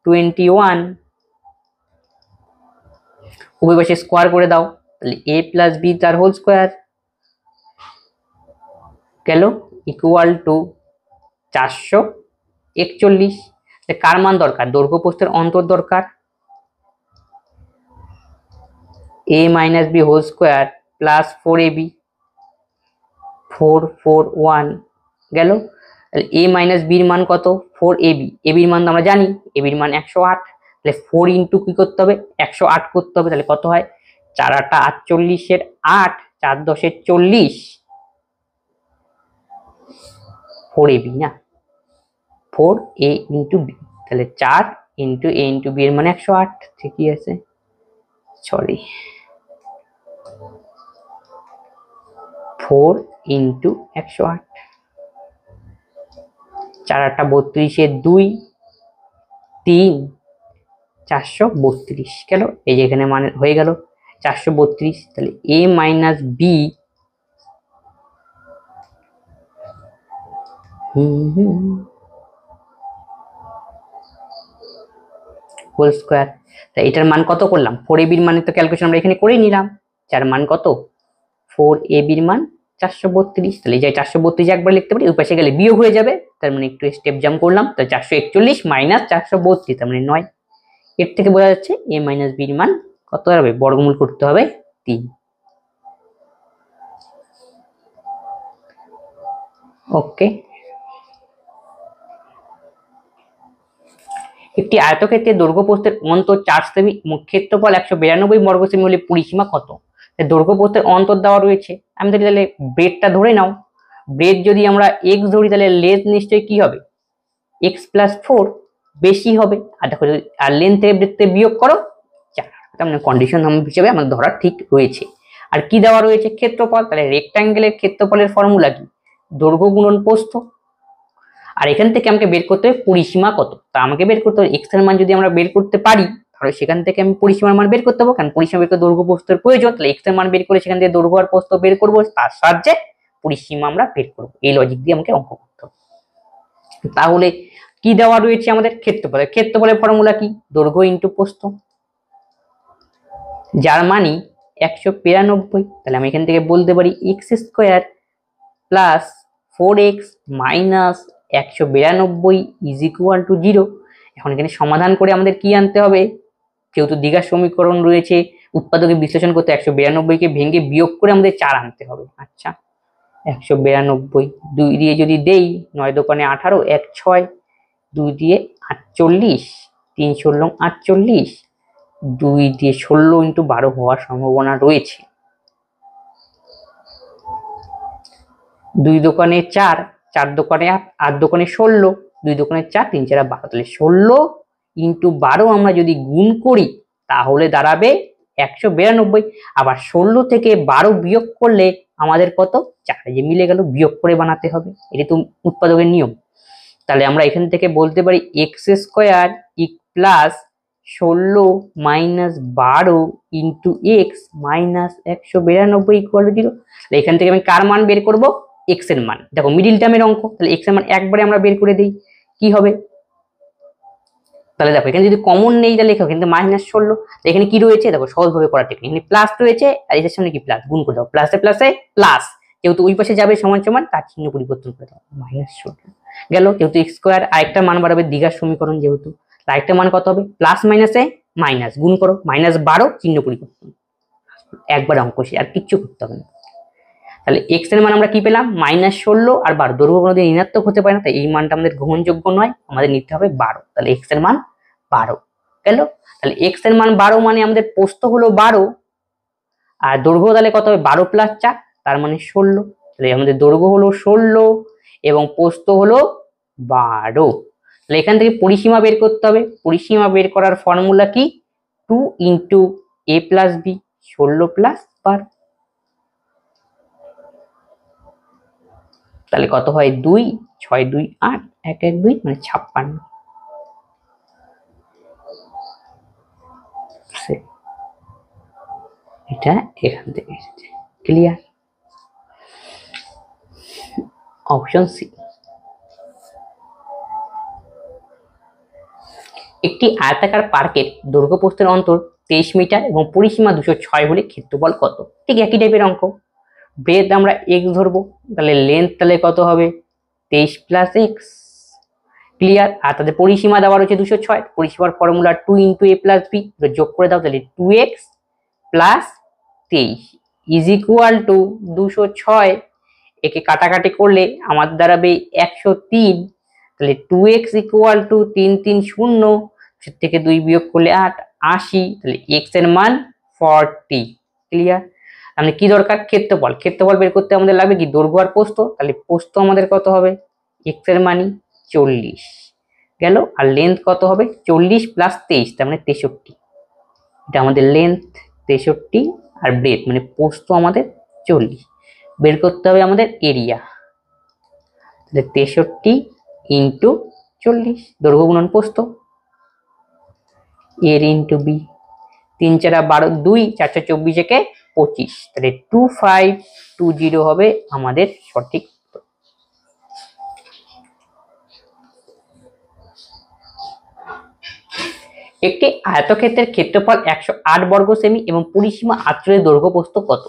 21, উভয় পাশে স্কোয়ার করে দাও, তাহলে a প্লাস বি তার হোল স্কোয়ার গেল ইকুয়াল টু 441, কার মান দরকার দৈর্ঘ্য প্রস্থের অন্তর দরকার, a minus B whole square plus 4ab 441 গেল, তাহলে a মাইনাস বির মান কত 4ab, এবির মান আমরা জানি, এবির মান 108, তাহলে 4 ইন্টু কি করতে হবে 108 করতে হবে, তাহলে কত হয় 4 8 48 এর 8, 4 10 এর 40, 4ab না 4a ইন্টু বি, তাহলে 4 ইন্টু a ইন্টু বি এর মানে 108, ঠিকই আছে, সরি 4 ইন্টু 108, 4 8 32 এর 2, 3, 432 গেল, এই যে এখানে মানে হয়ে গেল 432, তাহলে a minus B whole square, তাই এটার মান কত করলাম 4ab এর মানে তো ক্যালকুলেশন আমরা এখানে করেই নিলাম, যার মান কত 4ab এর মান 432, তাহলে এই যে 432 একবার লিখতে পারি, ওই পাশে গেলে বিয়োগ হয়ে যাবে, তার মানে একটু স্টেপ জাম্প করলাম, তাহলে 441 মাইনাস 432, তার মানে 9, এর থেকে বোঝা যাচ্ছে a মাইনাস b এর মান কত হবে, বর্গমূল করতে হবে 3। ওকে, একটি আয়তক্ষেত্রের দৈর্ঘ্য প্রস্থের অন্তর 4 সেমি, ক্ষেত্রফল 192 বর্গ সেমি হলে পরিসীমা কত? দৈর্ঘ্য প্রস্থের অন্তর দেওয়া রয়েছে, আমি ধরি তাহলে ব্রেডটা ধরে নাও, ব্রেড যদি আমরা x ধরি তাহলে লেন্থ নিশ্চয়ই কি হবে x প্লাস 4 বেশি হবে, আর দেখো আর লেন্থ থেকে ব্রেড থেকে বিয়োগ করো 4, তার মানে কন্ডিশন হিসেবে আমাদের ধরা ঠিক রয়েছে। আর কি দেওয়া রয়েছে ক্ষেত্রফল, তাহলে রেক্টাঙ্গেলের ক্ষেত্রফলের ফর্মুলা কি দৈর্ঘ্য গুণন প্রস্থ, আর এখান থেকে আমাকে বের করতে হবে পরিসীমা কত, তা আমাকে বের করতে হবে x এর মান যদি আমরা বের করতে পারি তাহলে সেখান থেকে আমি পরিসীমার মান বের করতে পারবো, কারণ পরিসীমা বের করতে দৈর্ঘ্য প্রস্থের প্রয়োজন, তাহলে x এর মান বের করে সেখান থেকে দৈর্ঘ্য আর প্রস্থ বের করবো, তার সাহায্যে পরিসীমা আমরা বের করবো, এই লজিক দিয়ে আমাকে অঙ্ক করতে হবে। তাহলে কি দেওয়া রয়েছে আমাদের ক্ষেত্রফলের, ক্ষেত্রফলের ফর্মুলা কি দৈর্ঘ্য ইন্টু প্রস্থ, যার মানই 192, তাহলে আমি এখান থেকে বলতে পারি x square plus 4x minus 192 is equal to 0। এখন এখানে সমাধান করে আমাদের কি আনতে হবে, যেহেতু দ্বিঘাত সমীকরণ রয়েছে উৎপাদকে বিশ্লেষণ করতে 192 কে ভেঙে বিয়োগ করে আমাদের 4 আনতে হবে। আচ্ছা 192 2 দিয়ে যদি দেই 9 দোকানে 18 1 6 2 দিয়ে 48 3 16 48 2 দিয়ে 16 ইন্টু 12 হওয়ার সম্ভাবনা রয়েছে, 2 দোকানে 4 4 দোকানে 8 দোকানে 16 2 দোকানে 4 3 4 12, তাহলে 16 ইন্টু 12 আমরা যদি গুণ করি তাহলে দাঁড়াবে 192, আবার 16 থেকে 12 বিয়োগ করলে আমাদের কত 4, যে মিলে গেল, বিয়োগ করে বানাতে হবে, এটি তো উৎপাদকের নিয়ম। তাহলে আমরা এখান থেকে বলতে পারি x square plus 16 minus 12 into x minus 192 equal to 0। এখান থেকে আমি কার মান বের করব এক্স এর মান, দেখো মিডিল টার্মের অঙ্ক, তাহলে এক্স এর মান একবারে আমরা বের করে দিই, কি হবে তাহলে দেখো এখানে যদি কমন নেই তাহলে লেখো কিন্তু মাইনাস 16, এখানে কি রয়েছে দেখো সহজভাবে করার টেকনিক, এখানে প্লাস রয়েছে আর এর সামনে কি প্লাস, গুণ করে দাও, প্লাসে প্লাসে প্লাস, যেহেতু ওই পাশে যাবে সমান সমান তার চিহ্ন পরিবর্তন করে দাও, মাইনাস 16 গেল, যেহেতু এক্স স্কোয়ার আরেকটা মান বাড়াবে দ্বিঘাত সমীকরণ, যেহেতু আরেকটা মান কত হবে প্লাস মাইনাসে মাইনাস, গুণ করো মাইনাস 12 চিহ্ন পরিবর্তন, একবার অঙ্ক শেষ, আর কিচ্ছু করতে হবে না। তাহলে এক্স এর মান আমরা কি পেলাম মাইনাস 16 আর 12, দৈর্ঘ্য কোনোদিন ঋণাত্মক হতে পারে না, তাই এই মানটা আমাদের গ্রহণযোগ্য নয়, আমাদের নিতে হবে 12, তাহলে এক্স এর মান 12 গেল। তাহলে এক্স এর মান 12 মানে আমাদের প্রস্থ হলো 12 আর দৈর্ঘ্য তাহলে কত হবে 12 প্লাস 4 তার মানে 16, তাহলে আমাদের দৈর্ঘ্য হলো 16 এবং প্রস্থ হলো 12। তাহলে এখান থেকে পরিসীমা বের করতে হবে, পরিসীমা বের করার ফর্মুলা কি 2 into a plus B 16 plus 12, তাহলে কত হয় 2 6 2 8 1 1 2 মানে 56, এটা এখান থেকে এসেছে, ক্লিয়ার। Option C. একটি আয়তাকার পার্কের দৈর্ঘ্য প্রস্থের অন্তর 23 মিটার এবং পরিসীমা 206 হলে ক্ষেত্রফল কত, ঠিক একই টাইপের অঙ্ক, ব্রেথ আমরা x ধরবো, তাহলে লেন্থ তাহলে কত হবে 23 প্লাস এক্স, ক্লিয়ার। আর তাদের পরিসীমা দেওয়া রয়েছে 206, পরিসীমার ফর্মুলা 2 ইন্টু এ প্লাস বি, যোগ করে দাও তাহলে 2x plus 23 is equal to 206 একে কাটাকাটি করলে আমার দাঁড়াবে 103। তাহলে 2x ইকুয়াল টু 330, সে থেকে 2 বিয়োগ করলে 8, 80। তাহলে x এর মান 40। ক্লিয়ার? মানে কি দরকার? ক্ষেত্রফল। ক্ষেত্রফল বের করতে আমাদের লাগবে কি? দৈর্ঘ্য আর প্রস্থ। তাহলে প্রস্থ আমাদের কত হবে? x এর মানই 40 গেল। আর লেন্থ কত হবে? 40 প্লাস 23, তার মানে 63। এটা আমাদের লেন্থ 63, আর ব্রেথ মানে প্রস্থ আমাদের 40। বের করতে হবে আমাদের এরিয়া। তাহলে 63 ইন্টু 40, দৈর্ঘ্য গুণন প্রস্থ, এর ইন্টু বি। 3 4 12, 2 4 4 24 একে 25। তাহলে 2520 হবে আমাদের সঠিক উত্তর। একটি আয়তক্ষেত্রের ক্ষেত্রফল 108 বর্গ সেমি এবং পরিসীমা 48, দৈর্ঘ্য প্রস্থ কত?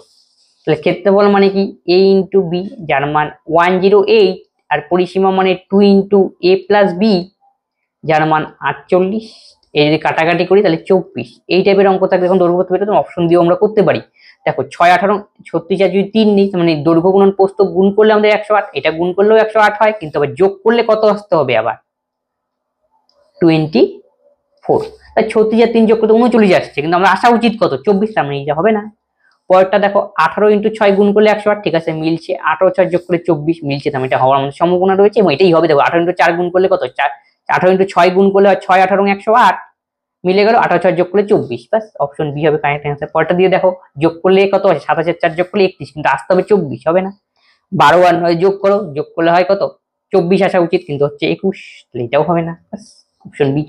তাহলে ক্ষেত্রফল মানে কি? a ইন্টু বি, যার মান 108, আর পরিসীমা মানে 2 ইন্টু a প্লাস বি, যার মান 48। এই যদি কাটাকাটি করি তাহলে 24। এই টাইপের অঙ্ক থাকলে এখন দৈর্ঘ্য প্রস্থ বের অপশন দিয়েও আমরা করতে পারি। দেখো 6 18 36, আর যদি 3 নেই মানে দৈর্ঘ্য গুণন প্রস্থ গুণ করলে আমাদের 108, এটা গুণ করলেও 108 হয়, কিন্তু আবার যোগ করলে কত আসতে হবে? আবার 24। তাই 36 আর 3 যোগ করতে 39 আসছে, কিন্তু আমরা আসা উচিত কত? 24, তার মানে এটা হবে না। পরেরটা দেখো 18 ইন্টু 6 গুণ করলে 108, ঠিক আছে মিলছে। 18 6 যোগ করলে 24 মিলছে, তার মানে এটা হওয়ার আমাদের সম্ভাবনা রয়েছে এবং এটাই হবে। দেখো 18 ইন্টু 4 গুণ করলে কত? 4, 18 ইন্টু 6 গুণ করলে 6 18 108, মিলে গেল। 18 6 যোগ করলে 24, বাস অপশন বি হবে কারেক্ট অ্যান্সার। পরেরটা দিয়ে দেখো যোগ করলে কত আছে? 27 4 যোগ করলে 31, কিন্তু আসতে হবে 24, হবে না। 12 আর 9 যোগ করো, যোগ করলে হয় কত? 24 আসা উচিত, কিন্তু হচ্ছে 21, তাহলে এটাও হবে না, বাস অপশন বি।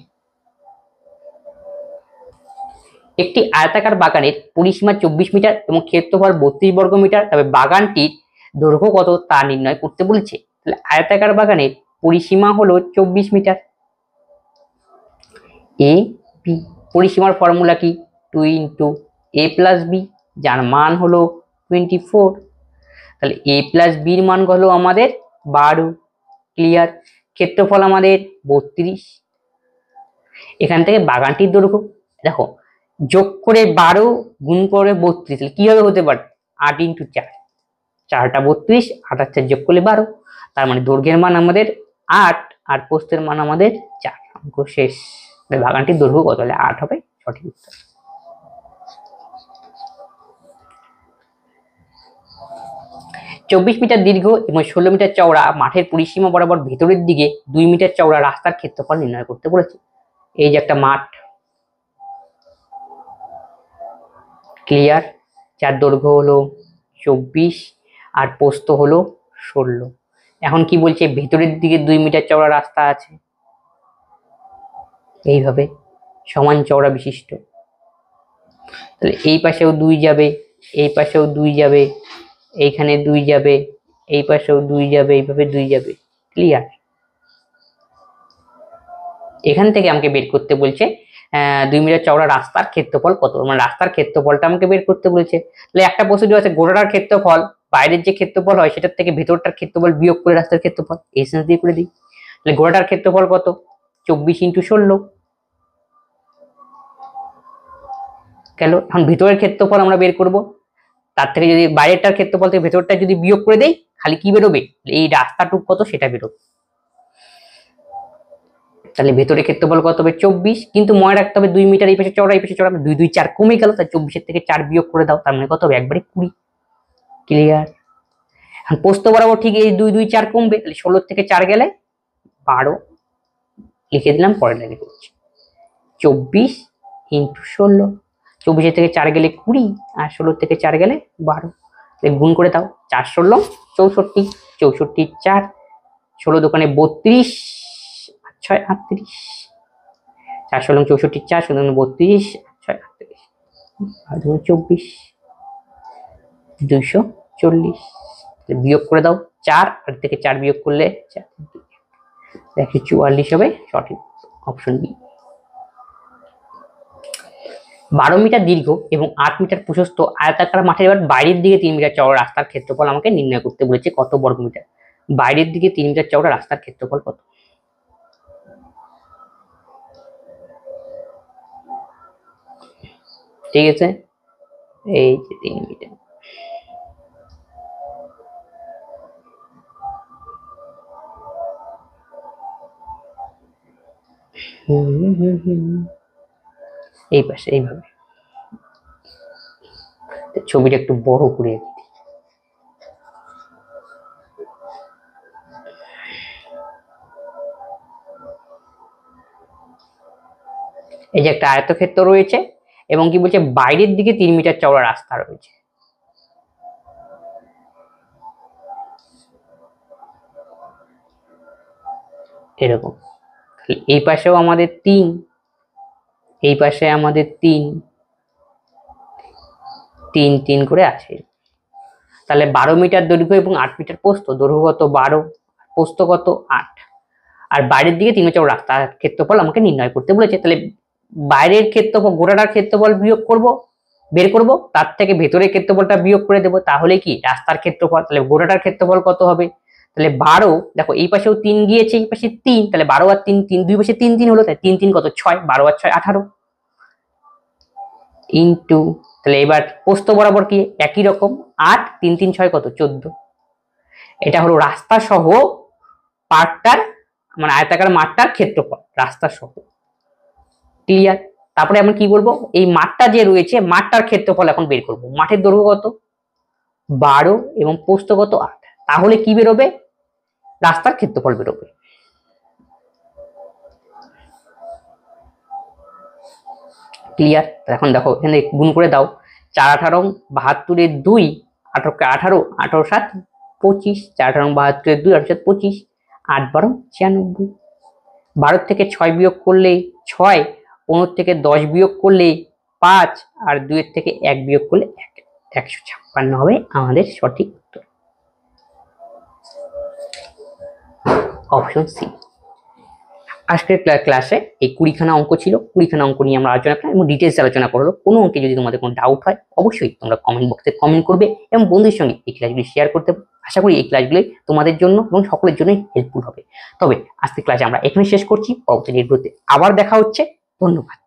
একটি আয়তাকার বাগানের পরিসীমা 24 মিটার এবং ক্ষেত্রফল 32 বর্গ মিটার, তবে বাগানটির দৈর্ঘ্য কত তা নির্ণয় করতে বলেছে। তাহলে আয়তাকার বাগানের পরিসীমা হলো 24 মিটার। এ বি, পরিসীমার ফর্মুলা কি? 2 ইন্টু এ প্লাস বি, যার মান হলো 24। তাহলে এ প্লাস বির মান হলো আমাদের 12। ক্লিয়ার? ক্ষেত্রফল আমাদের 32। এখান থেকে বাগানটির দৈর্ঘ্য দেখো, যোগ করে 12 গুণ করে 32, তাহলে কিভাবে হতে পারে? 8 ইন্টু 4, 4টা 32, 8 আর 4 যোগ করলে 12, তার মানে দৈর্ঘ্যের মান আমাদের 8 আর প্রস্থের মান আমাদের 4। অঙ্ক শেষ। বাগানটির দৈর্ঘ্য কত? হলে 8 হবে সঠিক উত্তর। চব্বিশ মিটার দীর্ঘ এবং 16 মিটার চওড়া মাঠের পরিসীমা বরাবর ভেতরের দিকে 2 মিটার চওড়া রাস্তার ক্ষেত্রফল নির্ণয় করতে বলেছে। এই যে একটা মাঠ, ক্লিয়ার? যার দৈর্ঘ্য হলো 24 আর প্রস্থ হলো 16। এখন কি বলছে? ভেতরের দিকে 2 মিটার চওড়া রাস্তা আছে, এইভাবে সমান চওড়া বিশিষ্ট। তাহলে এই পাশেও 2 যাবে, এই পাশেও 2 যাবে, এইখানে 2 যাবে, এই পাশেও 2 যাবে, এইভাবে 2 যাবে। ক্লিয়ার? এখান থেকে আমাকে বের করতে বলছে 2 মিটার চওড়া রাস্তার ক্ষেত্রফল কত, মানে রাস্তার ক্ষেত্রফলটা আমাকে বের করতে বলেছে। তাহলে একটা প্রসিডিউর আছে, গোড়াটার ক্ষেত্রফল বাইরের যে ক্ষেত্রফল হয় সেটার থেকে ভেতরটার ক্ষেত্রফল বিয়োগ করে রাস্তার ক্ষেত্রফল, এই সেন্স দিয়ে করে দিই। তাহলে গোড়াটার ক্ষেত্রফল কত? 24 ইন্টু 16 গেল। এখন ভিতরের ক্ষেত্রফল আমরা বের করব, তার থেকে যদি বাইরেরটার ক্ষেত্রফল থেকে ভেতরটা যদি বিয়োগ করে দেই, খালি কি বেরোবে? এই রাস্তাটুক কত সেটা বেরোবে। তাহলে ভেতরে ক্ষেত্রফল কত হবে? 24, কিন্তু মনে রাখতে হবে 2 মিটার এই পাশে চওড়া, এই পাশে চওড়া, 2 2 4 কমে গেল, তাই 24 থেকে 4 বিয়োগ করে দাও, তার মানে কত হবে? একবারে 20। ক্লিয়ার? এখন প্রস্থ বরাবর ঠিক এই 2 2 4 কমবে, তাহলে 16 থেকে 4 গেলে 12 লিখে দিলাম। পরের লাইনে করছি 24 ইন্টু 16, 24 থেকে 4 গেলে 20 আর 16 থেকে 4 গেলে 12, গুণ করে দাও। 4 16 64, 64 4, 16 দোকানে 32, 6 38, 4 16 64 4, 32, 6 38, আর 24 240, বিয়োগ করে দাও। 4 আর থেকে 4 বিয়োগ করলে 44 হবে সঠিক অপশন বি। 12 মিটার দীর্ঘ এবং 8 মিটার প্রশস্ত আয়তাকার মাঠের এবার বাইরের দিকে 3 মিটার চওড়া রাস্তার ক্ষেত্রফল আমাকে নির্ণয় করতে বলেছে কত বর্গ মিটার। বাইরের দিকে 3 মিটার চওড়া রাস্তার ক্ষেত্রফল কত? ঠিক আছে, এই যে 3 মিটার। এই পাশে এইভাবে ছবিটা একটু বড় করে এই যে একটা আয়তক্ষেত্র রয়েছে এবং কি বলছে বাইরের দিকে 3 মিটার চওড়া রাস্তা রয়েছে। এরকম এই পাশেও আমাদের 3, এই পাশে আমাদের 3 3 3 করে আছে। তাহলে 12 মিটার দৈর্ঘ্য এবং 8 মিটার প্রস্থ। দৈর্ঘ্য কত 12, প্রস্থ কত 8, আর বাইরের দিকে 3 মিটার রাস্তার ক্ষেত্রফল আমাকে নির্ণয় করতে বলেছে। তাহলে বাইরের ক্ষেত্রফল গোটাটার ক্ষেত্রফল বিয়োগ করব, বের করব, তার থেকে ভেতরের ক্ষেত্রফলটা বিয়োগ করে দেবো, তাহলে কি রাস্তার ক্ষেত্রফল। তাহলে গোটাটার ক্ষেত্রফল কত হবে, তাহলে 12, দেখো এই পাশেও 3 গিয়েছে, এই পাশে 3, তাহলে 12 আর 3 3, দুই পাশে 3 3 হলো, তাই 3 3 কত 6, 12 আর 6 18 ইনটু, তাহলে এবার প্রস্থ বরাবর কি একই রকম 8 3 3 6 কত 14। এটা হলো রাস্তা সহ পার্কটার মানে আয়তাকার মাঠটার ক্ষেত্রফল, রাস্তা সহ। ক্লিয়ার। তারপরে আমরা কি বলবো, এই মাঠটা যে রয়েছে মাঠটার ক্ষেত্রফল এখন বের করব। মাঠের দৈর্ঘ্য কত 12 এবং প্রস্থ কত 8, তাহলে কি বেরোবে, রাস্তার ক্ষেত্রফল বেরোবে। ক্লিয়ার। এখন দেখো এখানে গুণ করে দাও, 4 18 72 2, 18 18 18 7 25, 4 18 72 2, 18 7 25, 8 12 96। 12 থেকে 6 বিয়োগ করলে 6, 15 থেকে 10 বিয়োগ করলে 5, আর 2 এর থেকে 1 বিয়োগ করলে 1, 156 হবে আমাদের সঠিক উত্তর, অপশন সি। আজকের ক্লাসে এই 20খানা অঙ্ক ছিল, 20খানা অঙ্ক নিয়ে আমরা আলোচনা করলাম এবং ডিটেলস আলোচনা করলো। কোনো অঙ্কে যদি তোমাদের কোনো ডাউট হয় অবশ্যই তোমরা কমেন্ট বক্সে কমেন্ট করবে এবং বন্ধুদের সঙ্গে এই ক্লাসগুলি শেয়ার করতে। আশা করি এই ক্লাসগুলি তোমাদের জন্য এবং সকলের জন্যই হেল্পফুল হবে। তবে আজকের ক্লাসে আমরা এখানে শেষ করছি, পরবর্তী ভিডিওতে আবার দেখা হচ্ছে। ধন্যবাদ।